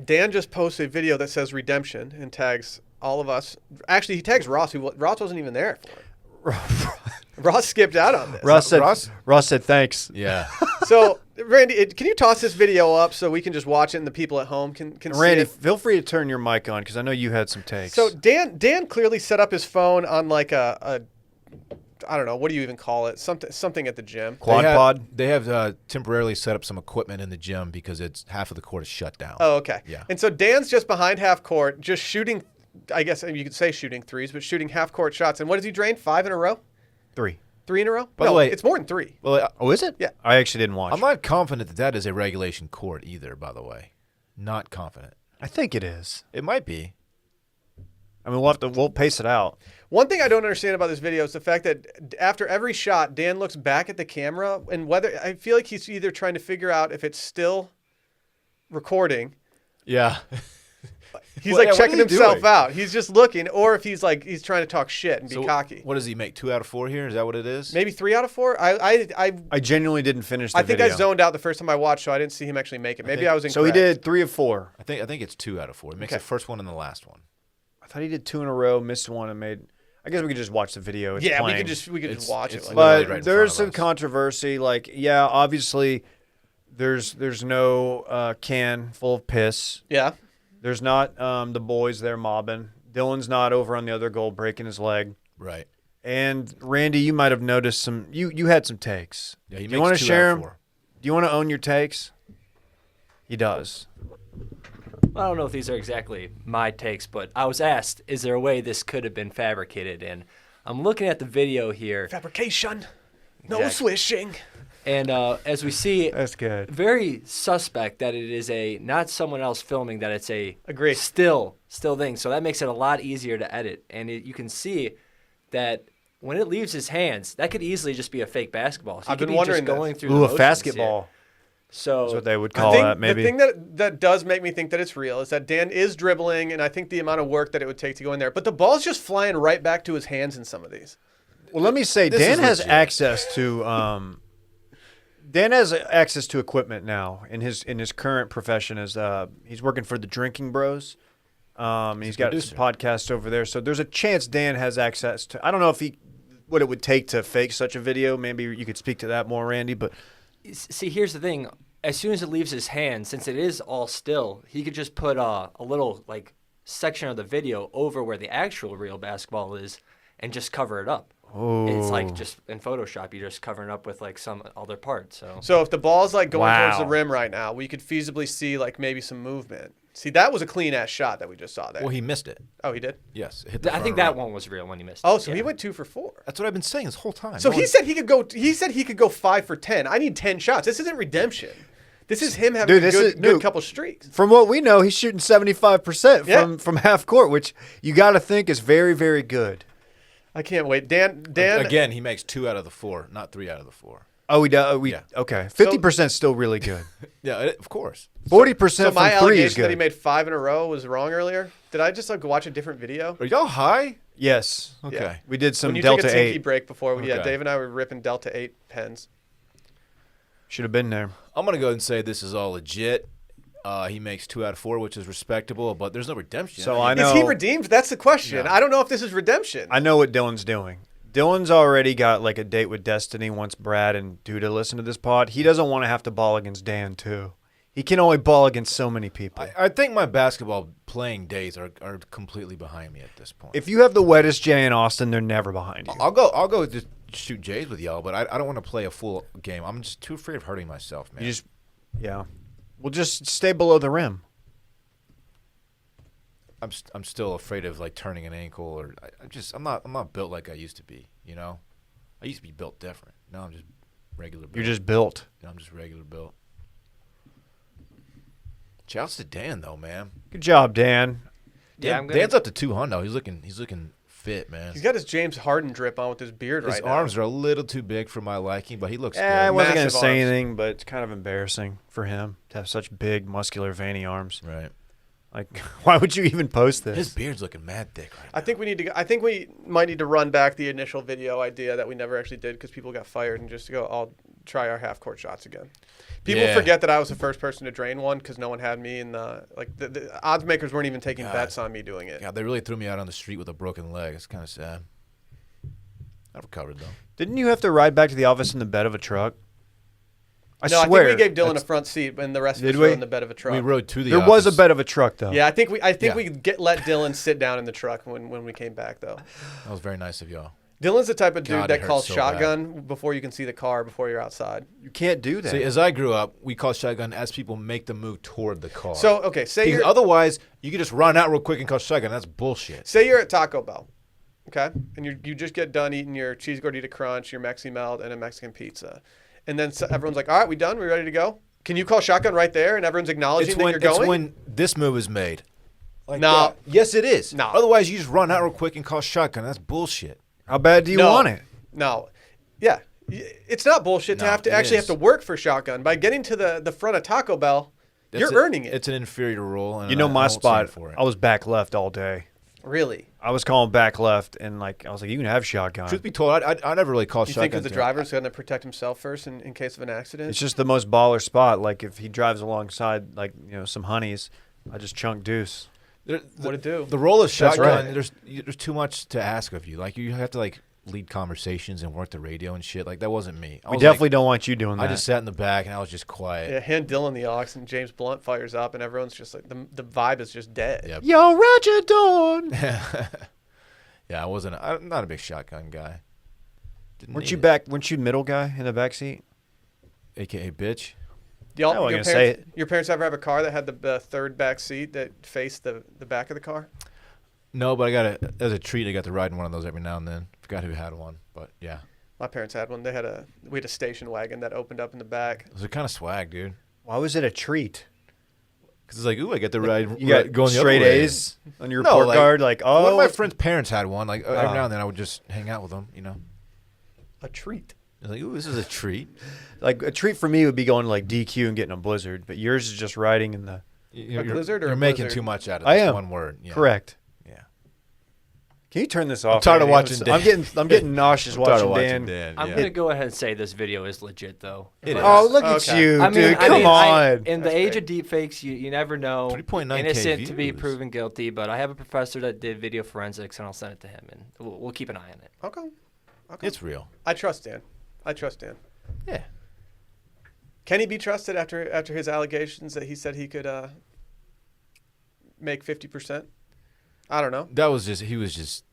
Dan just posted a video that says redemption and tags all of us. Actually, he tags Ross. Ross wasn't even there for it. Ross skipped out on this. Ross said thanks. yeah. So, Randy, can you toss this video up so we can just watch it and the people at home can see Randy, it? feel free to turn your mic on because I know you had some takes. So Dan clearly set up his phone on like a I don't know, what do you even call it? Something at the gym. Quad pod. They have temporarily set up some equipment in the gym because it's half of the court is shut down. Oh, okay. Yeah. And so Dan's just behind half court, just shooting, I guess you could say shooting threes, but shooting half court shots. And what does he drain? 5 in a row? 3. 3 in a row? By the No, way- it's more than 3. Well, Oh, is it? Yeah. I actually didn't watch. I'm not confident that is a regulation court either. By the way, not confident. I think it is. It might be. I mean, we'll pace it out. One thing I don't understand about this video is the fact that after every shot, Dan looks back at the camera, and whether I feel like he's either trying to figure out if it's still recording. Yeah. He's Well, like yeah, what checking is he himself doing? out. He's just looking, or if he's trying to talk shit and be So cocky. What does he make? 2 out of 4 here? Is that what it is? Maybe 3 out of 4. I I genuinely didn't finish the think video. I zoned out the first time I watched, so I didn't see him actually make it. Maybe I was incorrect. So he did 3 of 4. I think it's 2 out of 4. It makes Okay. the first one and the last one. I thought he did 2 in a row, missed one, and made. I guess we could just watch the video. It's Yeah, playing. we could just It's- watch it. it's Like literally But right in there's front of some us. controversy. Like, yeah, obviously, there's no can full of piss. yeah. There's not the boys there mobbing. Dylan's not over on the other goal breaking his leg. Right. And Randy, you might have noticed some. You had some takes. Yeah, he Do you makes want 2 to share out of them? 4. Do you want to own your takes? He does. I don't know if these are exactly my takes, but I was asked, is there a way this could have been fabricated? And I'm looking at the video here, Fabrication. No Exactly. swishing. and as we see, That's good. very suspect that it is not someone else filming, that it's a Agree. still thing. So that makes it a lot easier to edit. And you can see that when it leaves his hands, that could easily just be a fake basketball. So I've he could been be wondering just going this. through the Ooh, a motions, basketball. yeah. So That's what they would I call think that, maybe. the thing that does make me think that it's real is that Dan is dribbling, and I think the amount of work that it would take to go in there. But the ball's just flying right back to his hands in some of these. Well, let me say, This Dan is has legit. access to equipment now in his current profession. As he's working for the Drinking Bros. He's got producer. some podcasts over there, so there's a chance Dan has access to. I don't know if what it would take to fake such a video. Maybe you could speak to that more, Randy. But see, here's the thing. As soon as it leaves his hand, since it is all still, he could just put a little like section of the video over where the actual real basketball is and just cover it up. It's like just in Photoshop, you're just covering it up with like some other part. So if the ball's like going towards the Wow. rim right now, we could feasibly see like maybe some movement. See, that was a clean ass shot that we just saw there. Well, he missed it. Oh, he did? Yes, it hit the I think front that rim. one was real when he missed. Oh, it. so Yeah. he went 2 for 4. That's what I've been saying this whole time. So No he one- said he could go. He said he could go 5 for 10. I need 10 shots. This isn't redemption. This is him having Dude, a this good, is- good dude. couple streaks. from what we know, he's shooting 75% Yeah. from half court, which you got to think is very, very good. I can't wait. Dan. Again, he makes 2 out of the 4, not 3 out of the 4. Oh, we do. Yeah. Okay. 50% still really good. Yeah, of course. 40% So my from 3 is allegation that he good. made 5 in a row was wrong earlier. Did I just like watch a different video? Are y'all high? Yes. Okay. Yeah. We did some When you Delta took a tinky 8. break before, yeah, Okay. Dave and I were ripping Delta 8 pens. Should have been there. I'm gonna go ahead and say this is all legit. He makes 2 out of 4, which is respectable, but there's no redemption. So I know. Is he redeemed? That's the question. No. I don't know if this is redemption. I know what Dylan's doing. Dylan's already got like a date with Destiny once Brad and Duda listen to this pod. He doesn't want to have to ball against Dan too. He can only ball against so many people. I think my basketball playing days are completely behind me at this point. If you have the wettest J in Austin, they're never behind you. I'll go just shoot Jays with y'all, but I don't want to play a full game. I'm just too afraid of hurting myself, man. You just, yeah. Well, just stay below the rim. I'm still afraid of like turning an ankle, or I'm not built like I used to be. You know, I used to be built different. Now I'm just regular built. You're just built. I'm just regular built. Shouts to Dan though, man. Good job, Dan. Yeah, I'm gonna- Dan's up to 200. He's looking fit, man. He's got his James Harden drip on with his beard His right now. arms are a little too big for my liking, but he looks I good. wasn't going to Massive say arms. anything, but it's kind of embarrassing for him to have such big, muscular, veiny arms. Right. Like, why would you even post this? His beard's looking mad thick right now. I think we might need to run back the initial video idea that we never actually did because people got fired and just to go, I'll try our half court shots again. People Yeah. forget that I was the first person to drain one because no one had me, and the odds makers weren't even taking God. bets on me doing it. Yeah, they really threw me out on the street with a broken leg. It's kind of sad. I recovered though. Didn't you have to ride back to the office in the bed of a truck? I No, swear. I think we gave Dylan a That's- front seat, and the rest of Did us we? were in the bed of a truck. We rode to the there was a office. bed of a truck, though. Yeah, I think we Yeah. let Dylan sit down in the truck when we came back though. That was very nice of y'all. Dylan's the type of dude God, it that hurts calls so shotgun before you can see the car before you're outside. You can't do that. See, as I grew up, we called shotgun as people make the move toward the car. So okay, say because you're otherwise, you could just run out real quick and call shotgun. That's bullshit. Say you're at Taco Bell, okay, and you just get done eating your cheese gordita crunch, your Mexi melt, and a Mexican pizza, and then everyone's like, "All right, we done? We ready to go?" Can you call shotgun right there, and everyone's acknowledging that you're It's going? when this move is made. Like No. that. Yes, it is. No. Otherwise, you just run out real quick and call shotgun. That's bullshit. How bad do you No. want it? No, yeah, it's not bullshit to No, have to it actually is. have to work for shotgun. By getting to the front of Taco Bell, you're That's earning it. It's an inferior role. And You know I my won't stand spot. for it. I was back left all day. Really? I was calling back left, and like I was like, you can have shotgun. Truth be told, I never really called You shotgun. think because the to- driver's going to protect himself first in case of an accident? It's just the most baller spot. Like if he drives alongside, like some honeys, I just chunk deuce. What'd it do? The role of shotgun, right. there's too much to ask of you. Like you have to like lead conversations and work the radio and shit. Like that wasn't me. We definitely don't want you doing that. I just sat in the back and I was just quiet. Yeah, hand Dylan the aux, and James Blunt fires up, and everyone's just like the vibe is just dead. Yep. Yo, Roger Dawn. Yeah, I'm not a big shotgun guy. Didn't Weren't need you it. back? Weren't you middle guy in the back seat? AKA bitch. Y'all, I wasn't your gonna parents, say your parents ever have a car that had the third back seat that faced the back of the car? No, but as a treat, I got to ride in one of those every now and then. Forgot who had one, but yeah. My parents had one. We had a station wagon that opened up in the back. Those are kind of swag, dude. Why was it a treat? Because it's like, ooh, I get to ride. You got going the straight other way. A's on your report like, card. Like, One of oh, my friends' parents had one. Like every now and then, I would just hang out with them. A treat. It's like, ooh, this is a treat. like a treat for me would be going to like DQ and getting a blizzard, but yours is just riding in the. You're, blizzard or you're a making blizzard? too much out of I this am. one word. Yeah. Correct. Yeah. Can you turn this off? tired of Randy? watching Dan. I'm getting nauseous I'm tired watching of Dan. I'm gonna go ahead and say this video is legit though. It is. Oh, look at Okay. you, I mean, dude! Come on. in the That's age great. of deepfakes, you never know. 3.9K Innocent to be views. proven guilty, but I have a professor that did video forensics, and I'll send it to him, and we'll keep an eye on it. Okay. It's real. I trust Dan. Yeah. Can he be trusted after his allegations that he said he could make 50%? I don't know. That was just. He was just.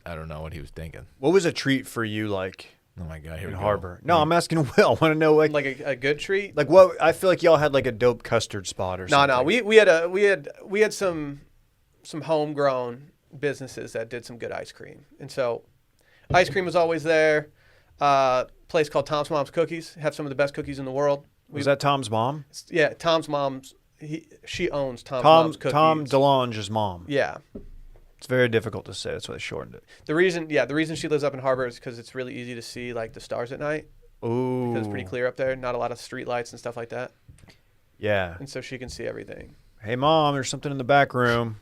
I don't know what he was thinking. What was a treat for you, like Oh my God! Here in we go. Harbor? No, I'm asking Will. I want to know, like Like a good treat? what? I feel like y'all had like a dope custard spot or something. No. We had some homegrown businesses that did some good ice cream, and so ice cream was always there. Place called Tom's Mom's Cookies have some of the best cookies in the world. Was that Tom's mom? Yeah, Tom's mom's. She owns Tom's Mom's Cookies. Tom DeLonge's mom. Yeah. It's very difficult to say. That's why they shortened it. The reason she lives up in Harbor is because it's really easy to see like the stars at night. Ooh. Because it's pretty clear up there. Not a lot of street lights and stuff like that. Yeah. And so she can see everything. Hey, Mom, there's something in the back room.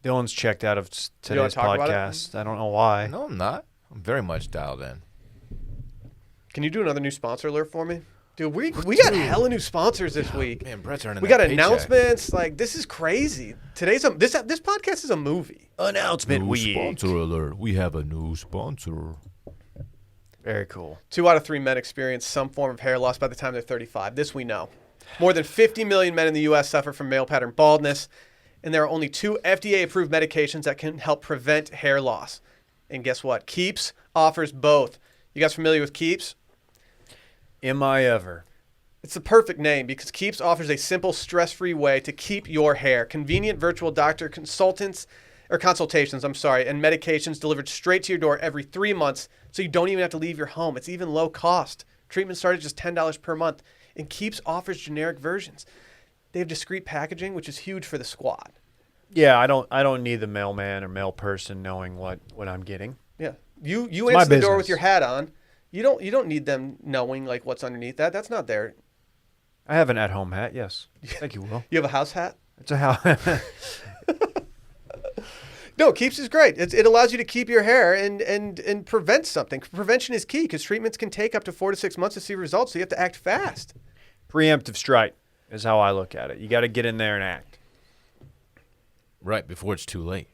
Dylan's checked out of today's talk about it? podcast. I don't know why. No, I'm not. I'm very much dialed in. Can you do another new sponsor alert for me? Dude, we got hella new sponsors this week. Man, Brett's earning We that got paycheck. announcements. Like, this is crazy. This podcast is a movie. Announcement New week. sponsor alert. We have a new sponsor. Very cool. 2 out of 3 men experience some form of hair loss by the time they're 35. This we know. More than 50 million men in the U.S. suffer from male pattern baldness, and there are only 2 FDA-approved medications that can help prevent hair loss. And guess what? Keeps offers both. You guys familiar with Keeps? Am I ever? It's the perfect name because Keeps offers a simple, stress-free way to keep your hair. Convenient virtual doctor consultations, and medications delivered straight to your door every 3 months, so you don't even have to leave your home. It's even low cost. Treatment started just $10 per month, and Keeps offers generic versions. They have discreet packaging, which is huge for the squad. Yeah, I don't need the mailman or mail person knowing what I'm getting. Yeah, you my answer the door with business. your hat on. You don't need them knowing like what's underneath that. That's not there. I have an at-home hat. Yes. Thank you, Will. You have a house hat? It's a house. No, Keeps is great. It allows you to keep your hair and prevent something. Prevention is key because treatments can take up to 4 to 6 months to see results, so you have to act fast. Preemptive strike is how I look at it. You got to get in there and act. Right, before it's too late.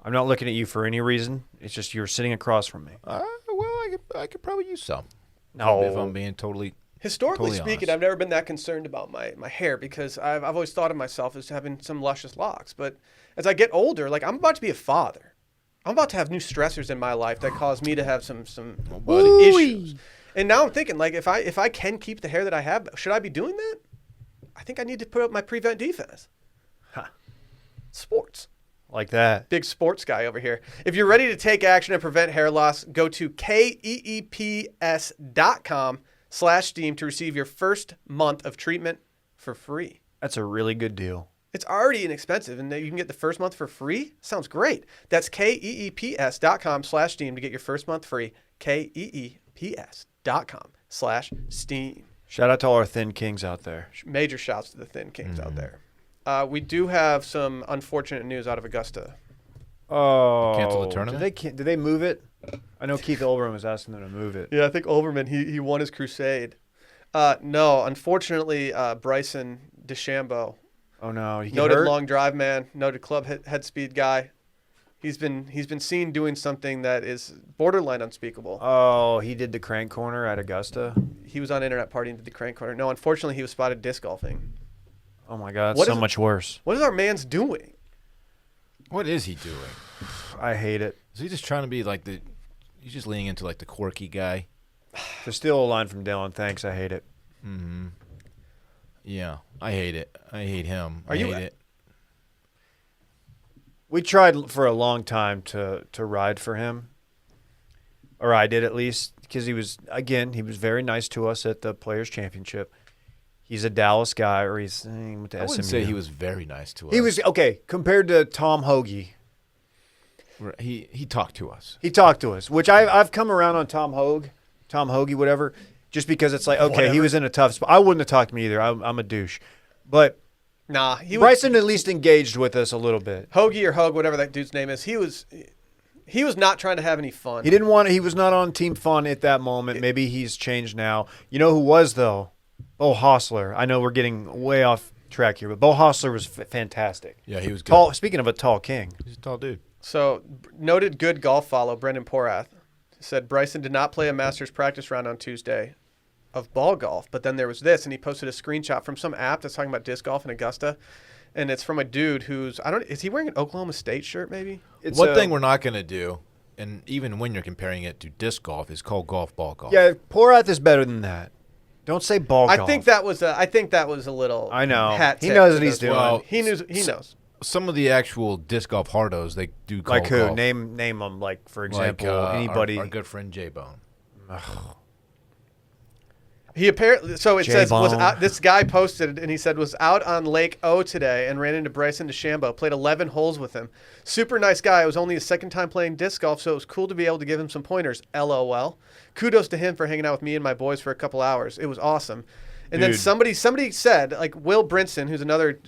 I'm not looking at you for any reason. It's just you're sitting across from me. Well, I could probably use some. No. If I'm being totally... Historically Totally speaking, honest. I've never been that concerned about my hair because I've always thought of myself as having some luscious locks. But as I get older, like I'm about to be a father. I'm about to have new stressors in my life that cause me to have some buddy. issues. And now I'm thinking, like, if I can keep the hair that I have, should I be doing that? I think I need to put up my prevent defense. Huh. Sports. Like that. Big sports guy over here. If you're ready to take action and prevent hair loss, go to keeps.com/steam to receive your first month of treatment for free. That's a really good deal. It's already inexpensive, and you can get the first month for free? Sounds great. That's keeps.com/steam to get your first month free. keeps.com/steam. Shout out to all our thin kings out there. Major shouts to the thin kings out there. We do have some unfortunate news out of Augusta. Oh. Cancel the tournament? Did they move it? I know Keith Olbermann was asking them to move it. Yeah, I think Olbermann, he won his crusade. No, unfortunately, Bryson Dechambeau, Oh no, he noted hurt? long drive man, noted club head speed guy. He's been seen doing something that is borderline unspeakable. Oh, he did the crank corner at Augusta. He was on internet partying to the crank corner. No, unfortunately, he was spotted disc golfing. Oh my God, What so is it- much worse. What is our man's doing? What is he doing? I hate it. Is he just trying to be like he's just leaning into like the quirky guy? To steal a line from Dylan, thanks. I hate it. Mm-hmm. Yeah, I hate it. I hate him. Are I you- hate it. We tried for a long time to ride for him, or I did at least. because he was very nice to us at the Players Championship. He's a Dallas guy, or he's went to I wouldn't SMU. say he was very nice to us. He was okay compared to Tom Hoagie. He talked to us. He talked to us, which I've come around on Tom Hoagie, whatever, just because it's like, okay, he was in a tough spot. I wouldn't have talked to me either. I'm a douche. But Nah, Bryson at least engaged with us a little bit. Hoagie or Hogue, whatever that dude's name is, he was not trying to have any fun. He was not on Team Fun at that moment. Maybe he's changed now. You know who was, though? Bo Hostler. I know we're getting way off track here, but Bo Hostler was fantastic. Yeah, he was good. Tall. Speaking of a tall king. He's a tall dude. So, noted good golf follow, Brendan Porath, said Bryson did not play a Masters practice round on Tuesday of ball golf, but then there was this, and he posted a screenshot from some app that's talking about disc golf in Augusta, and it's from a dude who's, is he wearing an Oklahoma State shirt maybe? One thing we're not going to do, and even when you're comparing it to disc golf, is call golf ball golf. Yeah, Porath is better than that. Don't say ball golf. I think that was a little I know. hat He tip knows to what he's those doing. guys. Well, He knows. Some of the actual disc golf hardos, they do call Like who? golf. Name them, like, for example, Like, anybody. Our good friend J-Bone. He apparently, so it says, was J-Bone. out, this guy posted, and he said, was out on Lake O today and ran into Bryson DeChambeau, played 11 holes with him. Super nice guy. It was only his second time playing disc golf, so it was cool to be able to give him some pointers. LOL. Kudos to him for hanging out with me and my boys for a couple hours. It was awesome. And then Dude. somebody said, like Will Brinson,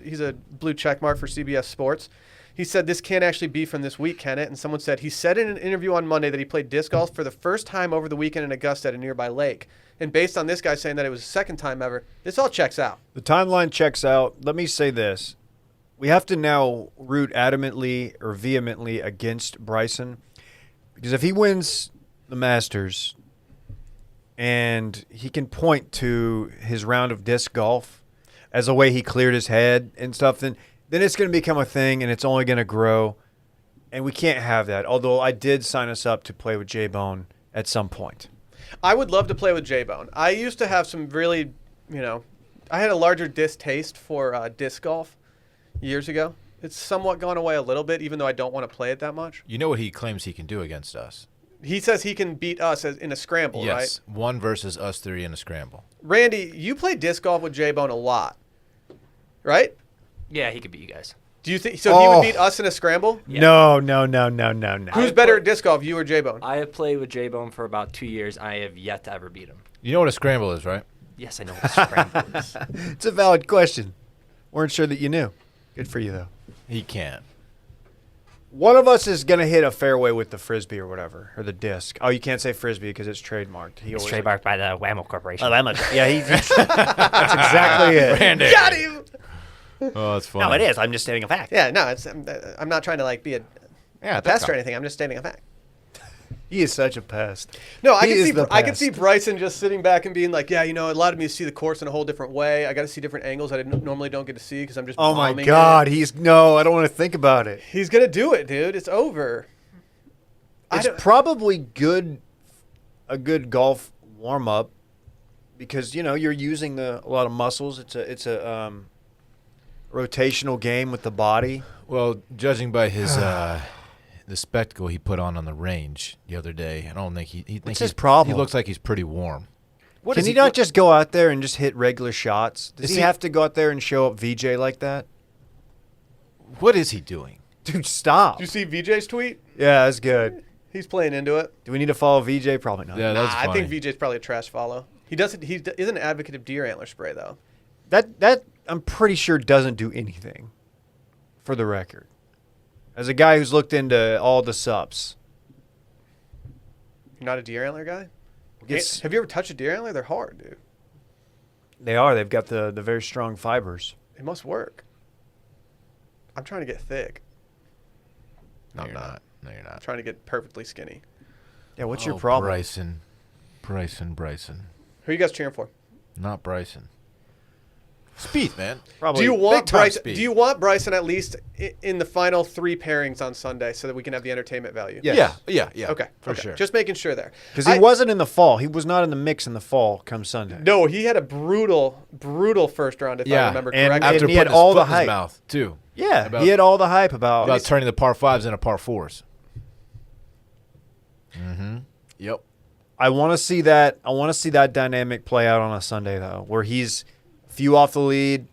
he's a blue check mark for CBS Sports. He said, this can't actually be from this week, can it? And someone said, he said in an interview on Monday that he played disc golf for the first time over the weekend in Augusta at a nearby lake. And based on this guy saying that it was his second time ever, this all checks out. The timeline checks out. Let me say this. We have to now root adamantly or vehemently against Bryson, because if he wins the Masters and he can point to his round of disc golf as a way he cleared his head and stuff, then it's going to become a thing, and it's only going to grow. And we can't have that, although I did sign us up to play with J-Bone at some point. I would love to play with J-Bone. I used to have some really, I had a larger distaste for disc golf years ago. It's somewhat gone away a little bit, even though I don't want to play it that much. You know what he claims he can do against us? He says he can beat us in a scramble, right? Yes, one versus us three in a scramble. Randy, you play disc golf with J-Bone a lot, right? Yeah, he could beat you guys. Do you think so? He would beat us in a scramble? Yeah. No. Who's better at disc golf, you or J-Bone? I have played with J-Bone for about 2 years. I have yet to ever beat him. You know what a scramble is, right? Yes, I know what scramble is. It's a valid question. Weren't sure that you knew. Good for you, though. He can't. One of us is going to hit a fairway with the frisbee or whatever, or the disc. Oh, you can't say frisbee because it's trademarked. It's trademarked by the Whammo Corporation. Yeah, that's exactly it. Randy. Got him! Oh, that's funny. No, it is. I'm just stating a fact. Yeah, no, I'm not trying to be a pest or anything. I'm just stating a fact. He is such a pest. No, I He is the can pest. see Bryson just sitting back and being like, yeah, a lot of me see the course in a whole different way. I got to see different angles I normally don't get to see because I'm just Oh my bombing God, it. I don't want to think about it. He's gonna do it, dude. It's over. It's probably a good golf warm up because you're using a lot of muscles. It's a rotational game with the body. Well, judging by his the spectacle he put on the range the other day, I don't think he thinks What's his problem? He looks like he's pretty warm. Can he not just go out there and just hit regular shots? Does Is he he- have to go out there and show up VJ like that? What is he doing? Dude, stop. Did you see VJ's tweet? Yeah, that's good. He's playing into it. Do we need to follow VJ? Probably not. Yeah, that's I funny. think VJ's probably a trash follow. He isn't an advocate of deer antler spray though. That I'm pretty sure doesn't do anything, for the record. As a guy who's looked into all the subs. You're not a deer antler guy? It's- Have you ever touched a deer antler? They're hard, dude. They are. They've got the very strong fibers. It must work. I'm trying to get thick. No, I'm you're not. not. No, you're I'm not. trying to get perfectly skinny. Yeah, what's your problem? Bryson. Who are you guys cheering for? Not Bryson. Spieth, man. Probably. Do you want big time Bryson? speed. Do you want Bryson at least in the final 3 pairings on Sunday so that we can have the entertainment value? Yes. Yeah. Okay. For okay. sure. Just making sure there. Because he wasn't in the fall. He was not in the mix in the fall come Sunday. No, he had a brutal first round if I remember and correctly. After he had putting all his the foot in his hype. mouth, too. Yeah, About- he had all the hype about About turning the par 5s into par 4s. Mm-hmm. Yep. I want to see that. I want to see that dynamic play out on a Sunday though, where he's a few off the lead.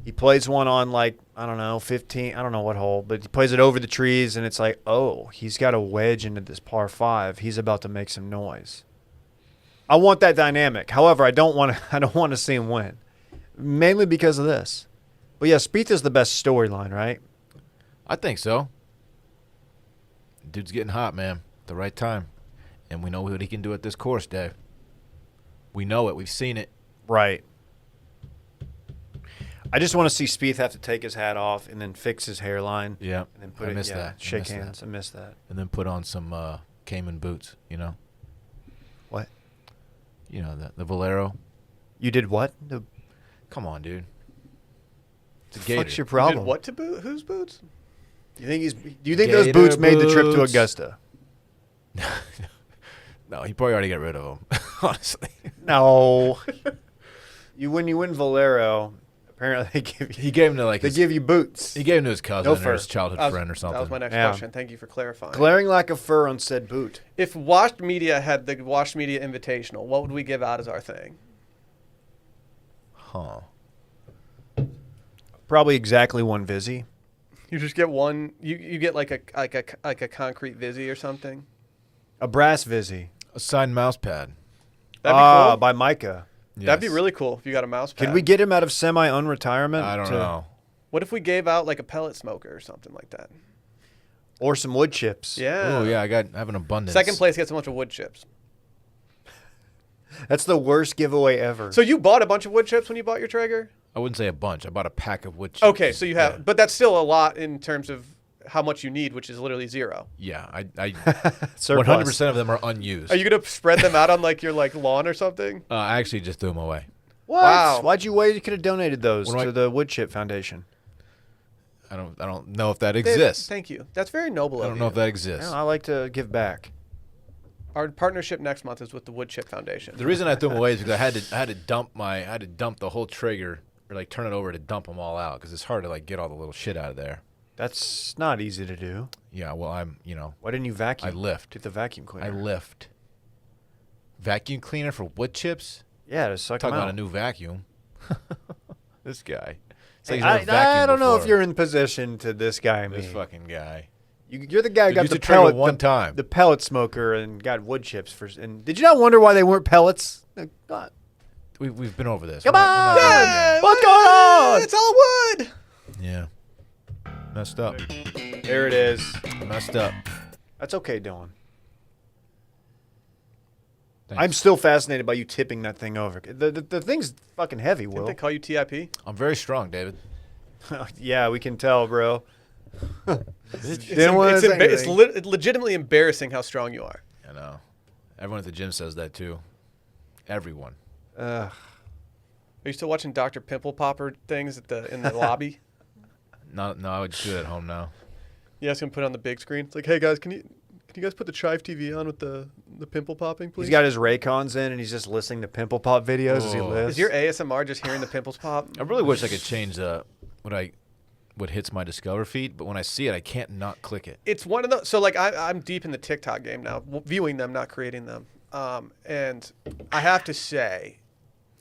He plays one on like, I don't know, 15. I don't know what hole, but he plays it over the trees, and it's like, oh, he's got a wedge into this par 5. He's about to make some noise. I want that dynamic. However, I don't want to see him win, mainly because of this. But yeah, Spieth is the best storyline, right? I think so. Dude's getting hot, man. At the right time. And we know what he can do at this course, Dave. We know it. We've seen it. Right. I just want to see Spieth have to take his hat off and then fix his hairline. Yeah. And then put I miss that. Shake hands. I miss that. And then put on some Cayman boots, you know? What? You know, the Valero. You did what? Come on, dude. It's a What's gator. your You problem? did what to boot? Whose boots? Do you think those Gator boots made the trip to boots. Augusta? No, he probably already got rid of them, honestly. No. When you win Valero, apparently they give you, He gave him to like they give you boots. he gave him to his cousin No or fur. his childhood friend or something. That was my next Yeah. question. Thank you for clarifying. Glaring like a fur on said boot. If Washed Media had the Washed Media Invitational, what would we give out as our thing? Huh. Probably exactly one Vizzy. You just get one. You get like a concrete Vizzy or something. A brass Vizzy. A signed mouse pad. That'd be cool. By Micah. That'd be Yes. really cool if you got a mouse pad. Can we get him out of semi-unretirement? I don't know. What if we gave out like a pellet smoker or something like that? Or some wood chips. Yeah. Oh yeah, I have an abundance. Second place gets a bunch of wood chips. That's the worst giveaway ever. So you bought a bunch of wood chips when you bought your Traeger? I wouldn't say a bunch. I bought a pack of wood chips. Okay, so you have, Yeah. but that's still a lot in terms of how much you need, which is literally zero. Yeah, I Surplus. 100% of them are unused. Are you gonna spread them out on like your like lawn or something? I actually just threw them away. What? Wow. Why'd you wait? You could have donated those What do to I- the Wood Chip Foundation. I don't know if that Dave, exists. Thank you. That's very noble I of don't you. know if that exists. I like to give back. Our partnership next month is with the Wood Chip Foundation. The reason I threw them away is because I had to dump the whole Traeger or like turn it over to dump them all out because it's hard to like get all the little shit out of there. That's not easy to do. Yeah, well Why didn't you vacuum? I lift. Get the vacuum cleaner. I lift. Vacuum cleaner for wood chips? Yeah, to suck them Talking out. about a new vacuum. This guy. It's Hey, like he's never I vacuumed don't know if before. you're in position to this guy. This Me. fucking guy. You're the guy who Dude, got used the to trigger pellet one time. the pellet smoker and got wood chips for. And did you not wonder why they weren't pellets? God. We've been over this. Come We're not on! doing it again. What's going on? It's all wood. Yeah. Messed up. There it is. Messed up. That's okay, Dylan. Thanks. I'm still fascinated by you tipping that thing over. The thing's fucking heavy, Didn't Will. they call you TIP? I'm very strong, David. Yeah, we can tell, bro. It's Didn't wanna say anything. it's legitimately embarrassing how strong you are. I know. Everyone at the gym says that too. Everyone. Ugh. Are you still watching Dr. Pimple Popper things in the lobby? No, I would do it at home now. Yeah, it's gonna put it on the big screen. It's like, hey guys, can you guys put the Chive TV on with the pimple popping, please? He's got his Raycons in, and he's just listening to Pimple Pop videos as he Oh. lives. Is your ASMR just hearing the pimples pop? I really wish I could change what hits my Discover feed, but when I see it, I can't not click it. It's one of those. So like I'm deep in the TikTok game now, viewing them, not creating them. And I have to say,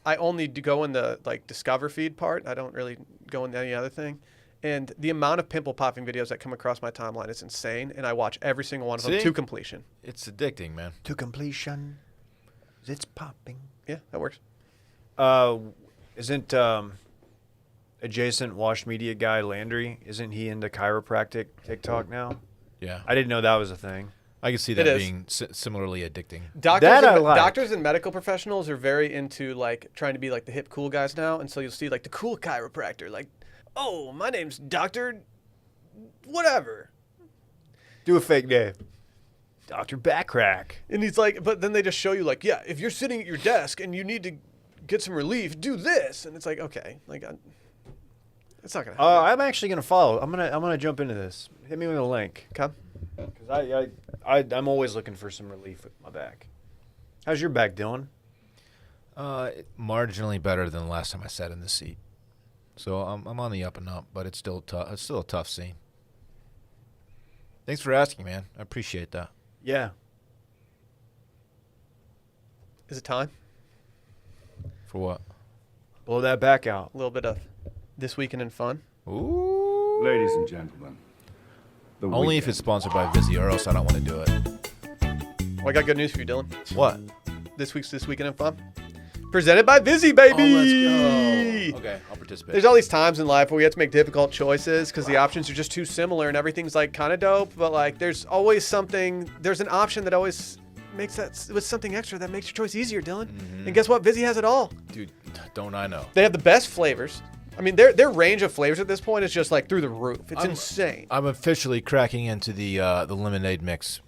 I only go in the like Discover feed part. I don't really go into any other thing. And the amount of pimple popping videos that come across my timeline is insane. And I watch every single one of them See? to completion. It's addicting, man. To completion. It's popping. Yeah, that works. Isn't adjacent Wash Media guy Landry? Isn't he into chiropractic TikTok now? Yeah. I didn't know that was a thing. I can see It that is. being similarly addicting. Doctors and medical professionals are very into like trying to be like the hip cool guys now, and so you'll see like the cool chiropractor, like, oh, my name's Doctor, whatever, Do a fake name. Dr. Backrack. and he's like, but then they just show you like, yeah, if you're sitting at your desk and you need to get some relief, do this, and it's like, okay, like, it's not gonna happen. I'm actually gonna follow. I'm gonna jump into this. Hit me with a link. Okay. Because I'm always looking for some relief with my back. How's your back, Dylan? Marginally better than the last time I sat in the seat. So I'm on the up and up, but it's still tough. It's still a tough scene. Thanks for asking, man. I appreciate that. Yeah. Is it time? For what? Blow that back out. A little bit of This Weekend in Fun. Ooh. Ladies and gentlemen. The Only if weekend. it's sponsored by Vizzy, or else I don't want to do it. Well, I got good news for you, Dylan. What? This Weekend in Fun. Presented by Vizzy, baby! Oh, let's go. Okay, I'll participate. There's all these times in life where we have to make difficult choices because the options are just too similar and everything's like kind of dope, but like there's always something, there's an option that always makes that with something extra that makes your choice easier, Dylan. And guess what? Vizzy has it all. Dude, don't I know? They have the best flavors. I mean, their range of flavors at this point is just like through the roof. It's insane. I'm officially cracking into the lemonade mix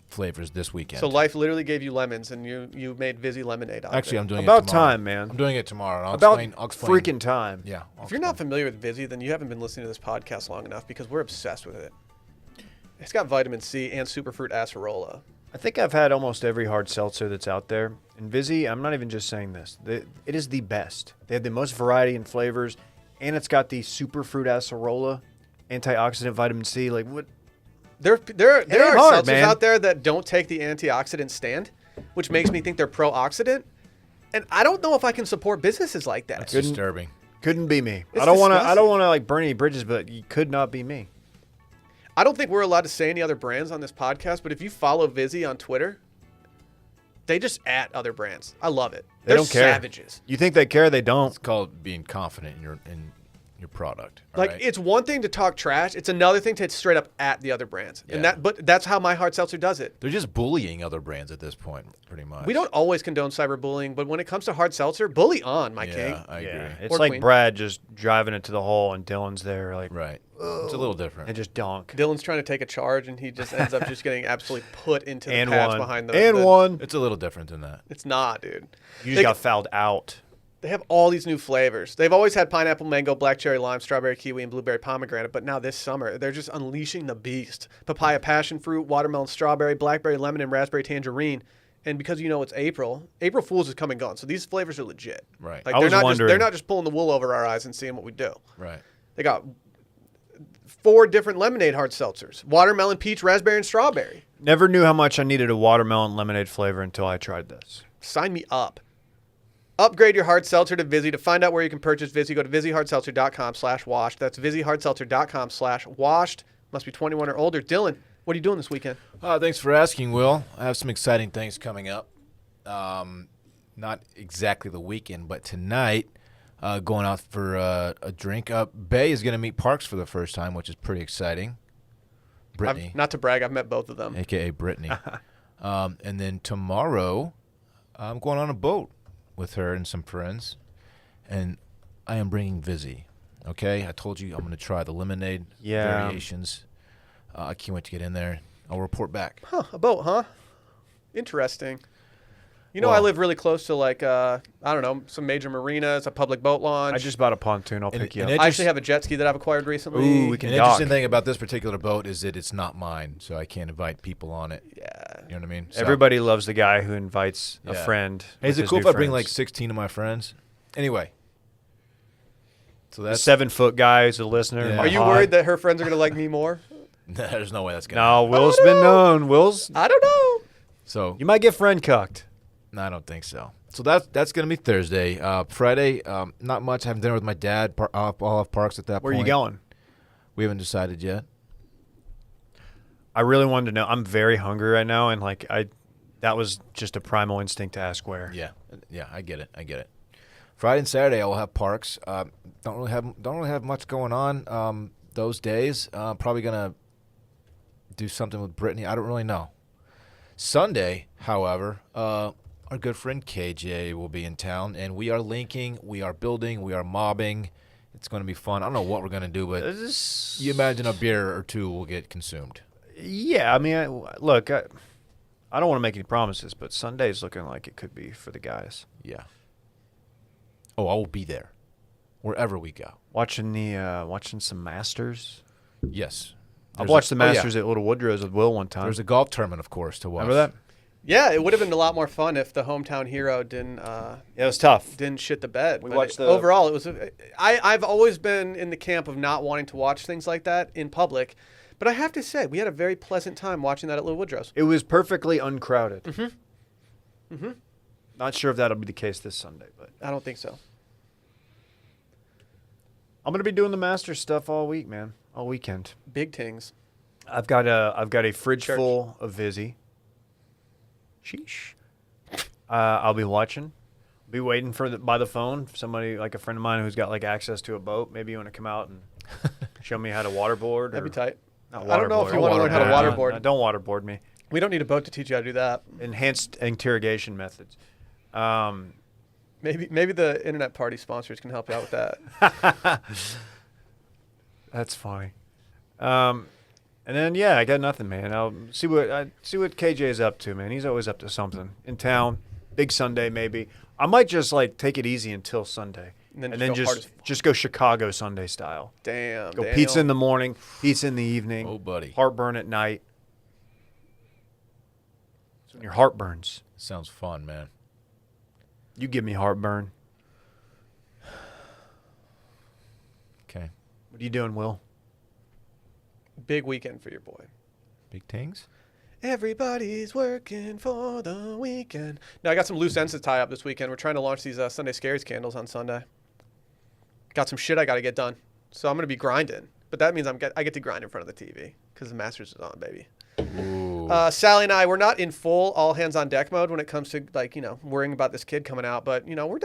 flavors this weekend. So life literally gave you lemons, and you made Vizzy lemonade out Actually, of I'm it. doing About it tomorrow. time, man. I'm doing it tomorrow. I'll About explain. freaking time. Yeah. If you're not familiar with Vizzy, then you haven't been listening to this podcast long enough because we're obsessed with it. It's got vitamin C and superfruit acerola. I think I've had almost every hard seltzer that's out there. And Vizzy, I'm not even just saying this. It is the best. They have the most variety in flavors, and it's got the superfruit acerola, antioxidant vitamin C. Like what? There are hard, seltzers man. out there that don't take the antioxidant stand, which makes me think they're pro-oxidant. And I don't know if I can support businesses like that. That's disturbing. Couldn't be me. It's I don't want to. I disgusting. don't want to like burn any bridges, but you could not be me. I don't think we're allowed to say any other brands on this podcast, but if you follow Vizzy on Twitter, they just at other brands. I love it. They They're don't care. savages. You think they care? They don't. It's called being confident in your product. all Like right? it's one thing to talk trash; it's another thing to straight up at the other brands. And Yeah. but that's how my hard seltzer does it. They're just bullying other brands at this point, pretty much. We don't always condone cyberbullying, but when it comes to hard seltzer, bully on, my king. Yeah, I agree. Yeah, it's Or like Queen. Brad just driving it to the hole, and Dylan's there, like, Right. It's a little different. and just donk. Dylan's trying to take a charge, and he just ends up just getting absolutely put into the And pads one. behind the. And the- one. It's a little different than that. It's not, dude. You just They- got fouled out. They have all these new flavors. They've always had pineapple, mango, black cherry, lime, strawberry, kiwi, and blueberry pomegranate. But now this summer, they're just unleashing the beast. Papaya, passion fruit, watermelon, strawberry, blackberry, lemon, and raspberry tangerine. And because it's April Fool's is come and gone. So these flavors are legit. Right. Like I they're was not wondering- they're not just pulling the wool over our eyes and seeing what we do. Right. They got 4 different lemonade hard seltzers: watermelon, peach, raspberry, and strawberry. Never knew how much I needed a watermelon lemonade flavor until I tried this. Sign me up. Upgrade your hard seltzer to Vizzy. To find out where you can purchase Vizzy, go to VizzyHardSeltzer.com/washed. That's VizzyHardSeltzer.com/washed. Must be 21 or older. Dylan, what are you doing this weekend? Thanks for asking, Will. I have some exciting things coming up. Not exactly the weekend, but tonight, going out for a drink. Bay is going to meet Parks for the first time, which is pretty exciting. Brittany, Not to brag, I've met both of them. a.k.a. Brittany. And then tomorrow, I'm going on a boat with her and some friends, and I am bringing Vizzy. Okay, I told you I'm going to try the lemonade variations. I can't wait to get in there. I'll report back. Huh, a boat, huh? Interesting. I Well- live really close to some major marinas, a public boat launch. I just bought a pontoon. I'll And- pick you and up. it- I actually have a jet ski that I've acquired recently. Ooh, we can An dock. interesting thing about this particular boat is that it's not mine, so I can't invite people on it. Yeah. You know what I mean? So- Everybody loves the guy who invites a Yeah. friend. Hey, is with it his cool new if I bring friends. like 16 of my friends? Anyway. So The that's 7-foot guy who's a listener? Yeah. in my Are you pod? worried that her friends are going to like me more? there's no way that's gonna. No, Will's been known. I don't know. So You might get friend cucked. no, I don't think so. So that's gonna be Thursday. Friday, not much. Having dinner with my dad. I'll have Parks at that Where point. are you going? We haven't decided yet. I really wanted to know. I'm very hungry right now, and that was just a primal instinct to ask where. Yeah, I get it. Friday and Saturday I will have Parks. Don't really have much going on those days. Probably gonna do something with Brittany. I don't really know. Sunday, however, our good friend KJ will be in town, and we are linking, we are building, we are mobbing. It's going to be fun. I don't know what we're going to do, but you imagine a beer or two will get consumed. Yeah, I mean, I don't want to make any promises, but Sunday's looking like it could be for the guys. Yeah. Oh, I will be there, wherever we go. Watching some Masters. Yes. I've There's watched the oh, yeah. Masters at Little Woodrow's with Will one time. There's a golf tournament, of course, to watch. Remember that? Yeah, it would have been a lot more fun if the hometown hero didn't Yeah, it was tough. shit the bed. We But watched the- overall, it was. I've always been in the camp of not wanting to watch things like that in public, but I have to say we had a very pleasant time watching that at Little Woodrow's. It was perfectly uncrowded. Not sure if that'll be the case this Sunday, but I don't think so. I'm gonna be doing the Masters stuff all week, man. All weekend. Big tings. I've got a fridge Church. full of Vizzy. Sheesh. I'll be watching. Be waiting by the phone. Somebody like a friend of mine who's got like access to a boat. Maybe you want to come out and show me how to waterboard. That'd be or- tight. Not I don't know if waterboard. you want to learn how to No, waterboard. no, don't waterboard me. We don't need a boat to teach you how to do that. Enhanced interrogation methods. Maybe the internet party sponsors can help you out with that. That's funny. And then I got nothing, man. I'll see what KJ's up to, man. He's always up to something in town. Big Sunday, maybe. I might just like take it easy until Sunday, And then then just go hard as just go Chicago Sunday style. Damn. Go Daniel. pizza in the morning, pizza in the evening. Oh, buddy. Heartburn at night. It's when your heart burns. Sounds fun, man. You give me heartburn. Okay. What are you doing, Will? Big weekend for your boy. Big tings? Everybody's working for the weekend. Now, I got some loose ends to tie up this weekend. We're trying to launch these Sunday Scaries candles on Sunday. Got some shit I got to get done. So I'm going to be grinding. But that means I get to grind in front of the TV because the Masters is on, baby. Ooh. Sally and I, we're not in full all hands on deck mode when it comes to worrying about this kid coming out. But, we're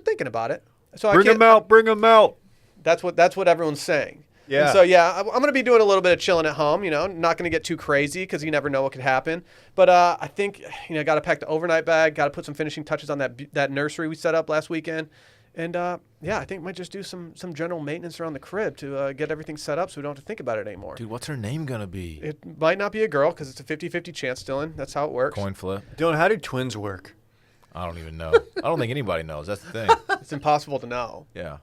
thinking about it. So Bring him out. Bring him out. That's what everyone's saying. Yeah. And so, I'm going to be doing a little bit of chilling at home, not going to get too crazy because you never know what could happen. But I think, got to pack the overnight bag, got to put some finishing touches on that nursery we set up last weekend. And, I think might just do some general maintenance around the crib to get everything set up so we don't have to think about it anymore. Dude, what's her name going to be? It might not be a girl because it's a 50-50 chance, Dylan. That's how it works. Coin flip? Dylan, how do twins work? I don't even know. I don't think anybody knows. That's the thing. It's impossible to know. Yeah.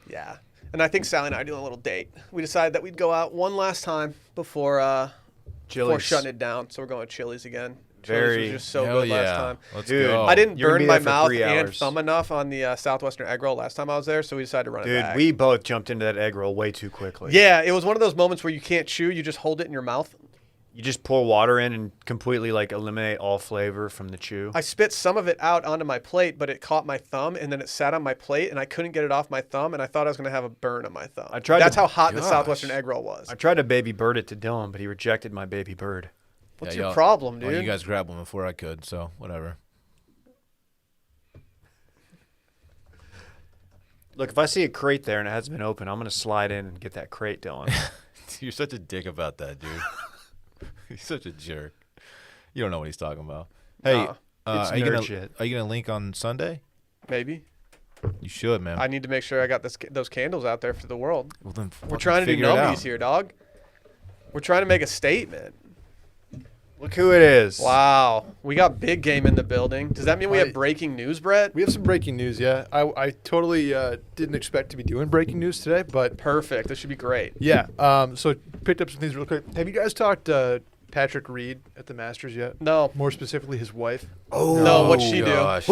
Yeah. And I think Sally and I are doing a little date. We decided that we'd go out one last time before shutting it down. So we're going to Chili's again. Chili's was just so Hell good last yeah. time. Let's Dude, go. I didn't You're gonna burn be my there for mouth 3 and hours. thumb enough on the Southwestern egg roll last time I was there, so we decided to run it Dude, back. we both jumped into that egg roll way too quickly. Yeah, it was one of those moments where you can't chew. You just hold it in your mouth. You just pour water in and completely like eliminate all flavor from the chew. I spit some of it out onto my plate, but it caught my thumb, and then it sat on my plate, and I couldn't get it off my thumb, and I thought I was going to have a burn on my thumb. That's how hot the Gosh. Southwestern egg roll was. I tried to baby bird it to Dylan, but he rejected my baby bird. What's Yeah, your y'all- problem, dude? Well, you guys grabbed one before I could, so whatever. Look, if I see a crate there and it hasn't been open, I'm going to slide in and get that crate, Dylan. You're such a dick about that, dude. You're such a jerk. You don't know what he's talking about. Hey, It's are you nerd gonna shit. are you gonna link on Sunday? Maybe. You should, man. I need to make sure I got those candles out there for the world. Well, then We're fucking trying to do figure it numbies out. here, dog. We're trying to make a statement. Look who it is. Wow. We got big game in the building. Does that mean we have Right. breaking news, Brett? We have some breaking news, yeah. I totally didn't expect to be doing breaking news today, but Perfect. This should be great. yeah. So picked up some things real quick. Have you guys talked to Patrick Reed at the Masters yet? No. More specifically, his wife. No, what'd she do? Gosh.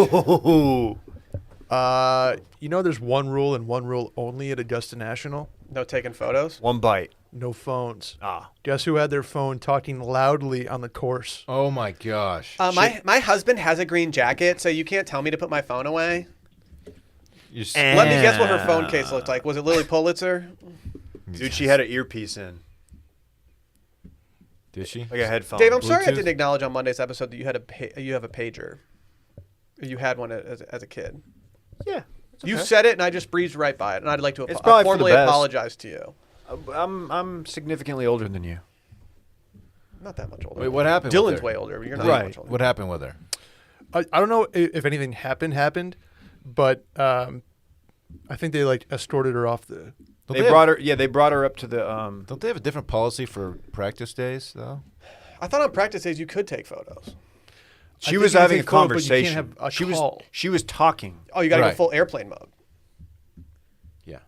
There's one rule and one rule only at Augusta National: No taking photos? One bite. no phones. Ah. Guess who had their phone talking loudly on the course? Oh my gosh. My husband has a green jacket, so you can't tell me to put my phone away. You're s- Let me guess what her phone case looked like. Was it Lily Pulitzer? Dude, she had an earpiece in. Did she? Like a headphone. Dave, I'm sorry I Bluetooth? didn't acknowledge on Monday's episode that you have a pager. You had one as a kid. Yeah. You said it, and I just breezed right by it, and I'd like to It's probably for the formally best. apologize to you. I'm significantly older than you. Not that much older. Wait, what happened? with Dylan's her? way older, but you're not Right. that much older. What happened with her? I don't know if anything happened, but I think they escorted her off the. Don't They brought her. Yeah, they brought her up to the. Don't they have a different policy for practice days though? I thought on practice days you could take photos. She think was you can having a take photos, but you can't conversation. have a she call. was talking. Oh, you got to go Right. full airplane mode. Yeah,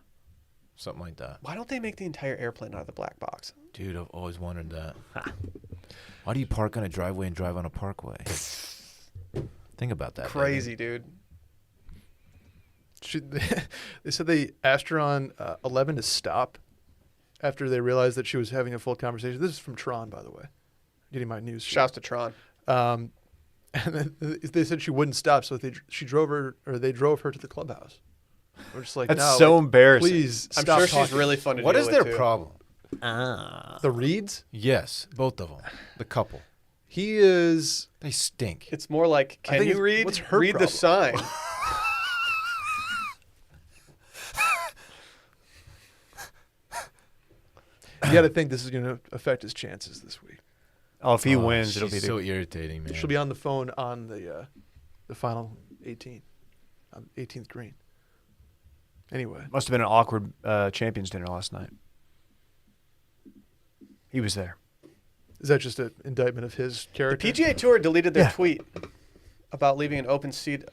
something like that. Why don't they make the entire airplane out of the black box? Dude, I've always wondered that. Why do you park on a driveway and drive on a parkway? Think about that. Crazy, dude. They said they asked her on 11 to stop after they realized that she was having a full conversation. This is from Tron, by the way. Getting my news. Shouts to Tron. And then they said she wouldn't stop, so they drove her to the clubhouse. We're just like, That's no, so like, embarrassing. Please I'm stop sure talking. she's really fun to What deal is with, their too. problem? The Reeds. Yes, both of them. The couple. He is. They stink. It's more like, I can think you it's- read? what's her read the problem? sign. You got to think this is going to affect his chances this week. Oh, if he wins, it'll be so irritating, man. She'll be on the phone on the final 18, on 18th green. Anyway, Must have been an awkward champions dinner last night. He was there. is that just an indictment of his The character? PGA Tour deleted their Yeah. tweet about leaving an open seat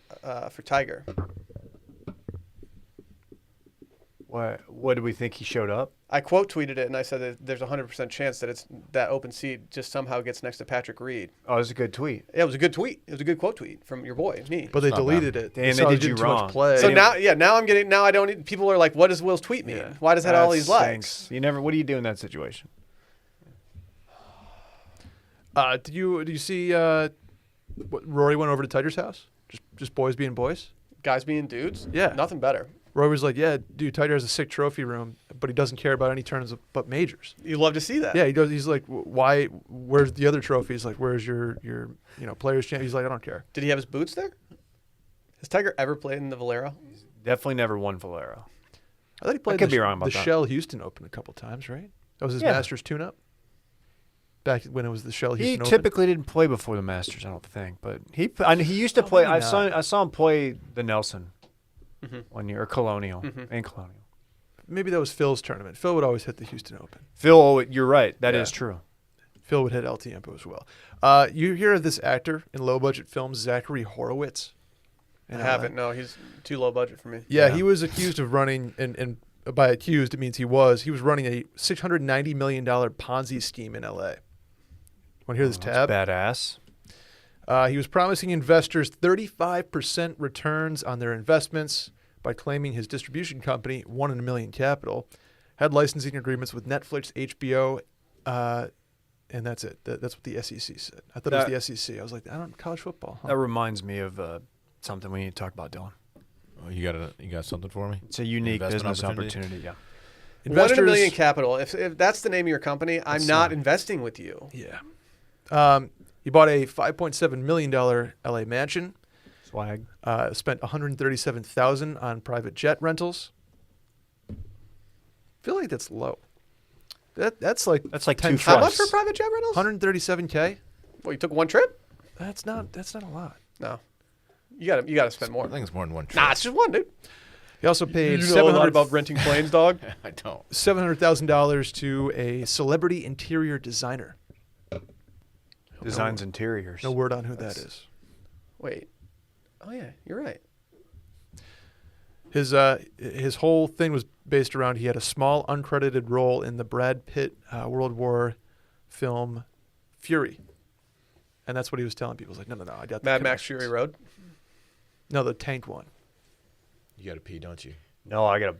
for Tiger. What did we think he showed up? I quote tweeted it and I said that there's a 100% chance that that open seat just somehow gets next to Patrick Reed. Oh, it was a good tweet. Yeah, it was a good tweet. It was a good quote tweet from your boy, me. But they not deleted it. And saw they he did you too much wrong. play. So now I'm getting, now I don't need, people are like, what does Will's tweet mean? Yeah. Why does it have all That these likes? stinks. You never. What do you do in that situation? Did you see what Rory went over to Tiger's house? Just boys being boys. Guys being dudes? Yeah. Nothing better. Rory was like, "Yeah, dude, Tiger has a sick trophy room, but he doesn't care about any tournaments but majors." You love to see that. Yeah, he does. He's like, "Why? Where's the other trophies? Like, where's your players' champ?" He's like, "I don't care." Did he have his boots there? Has Tiger ever played in the Valero? Definitely never won Valero. I thought he played could the, be wrong about the that. Shell Houston Open a couple times, right? That was his Yeah. Masters tune-up. Back when it was the Shell He Houston Open. typically didn't play before the Masters, I don't think, but he used to play. Probably not. I saw him play the Nelson 1 year, or Colonial, and Colonial. Maybe that was Phil's tournament. Phil would always hit the Houston Open. Phil, you're right. That is Yeah. true. Phil would hit El Tiempo as well. You hear of this actor in low-budget films, Zachary Horowitz? I haven't. No, he's too low budget for me. Yeah, Yeah. he was accused of running, and by accused, it means he was running a $690 million Ponzi scheme in L.A. Want to hear this tab? That's badass. He was promising investors 35% returns on their investments by claiming his distribution company, 1 in a Million Capital, had licensing agreements with Netflix, HBO, and that's it. That's what the SEC said. I thought it was the SEC. I was like, I don't college football. Huh? That reminds me of something we need to talk about, Dylan. Oh, you got something for me? It's a unique Investment business opportunity. Yeah. 1 in a Million Capital. If that's the name of your company, I'm It's not not. investing with you. Yeah. He bought a $5.7 million LA mansion. Swag. Spent $137,000 on private jet rentals. I feel like that's low. That's like 10 two trucks. How much for private jet rentals? $137K. Well, you took one trip? That's not a lot. No. You gotta spend I more. think it's more than one trip. Nah, it's just one, dude. He also paid You know a lot about renting planes, dog. I don't. $700,000 to a celebrity interior designer. Designs interiors. No word on who that is. Wait. Oh yeah, you're right. His whole thing was based around he had a small uncredited role in the Brad Pitt World War film Fury, and that's what he was telling people. He was like, no, I got the Mad Max connections. Fury Road. No, the tank one. You got to pee, don't you? No, I gotta.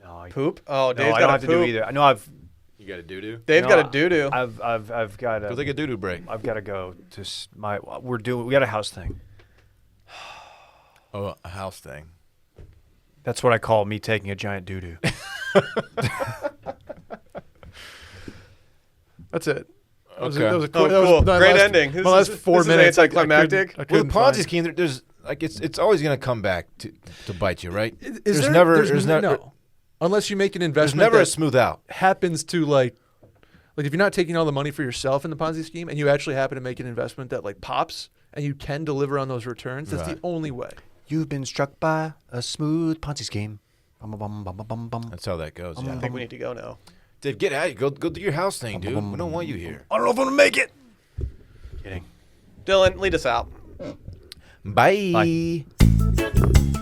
No, Poop? Oh, no, Dave's I got don't a have to poop. do either. I know I've. You got to doo-doo? Dave's got a doo-doo. I've got Go to. take a doo-doo break. I've got to go to my. We got a house thing. Oh, a house thing. That's what I call me taking a giant doo doo. That's it. That was, Okay. that was a Oh, that was cool. my Great last- ending. My last 4 this is minutes. anticlimactic. Well, the Ponzi find- scheme, there's like it's always going to come back to bite you, right? Is there's there- never there's never no. Unless you make an there's investment never a that smooth out. happens to like if you're not taking all the money for yourself in the Ponzi scheme and you actually happen to make an investment that like pops and you can deliver on those returns, that's Right. the only way. You've been struck by a smooth Ponzi scheme. Bum, bum, bum, bum, bum, bum. That's how that goes. I Yeah. think we need to go now. Dave, get out. Go do your house thing, dude. We don't want you here. I don't know if I'm gonna make it. Kidding. Dylan, lead us out. Bye. Bye.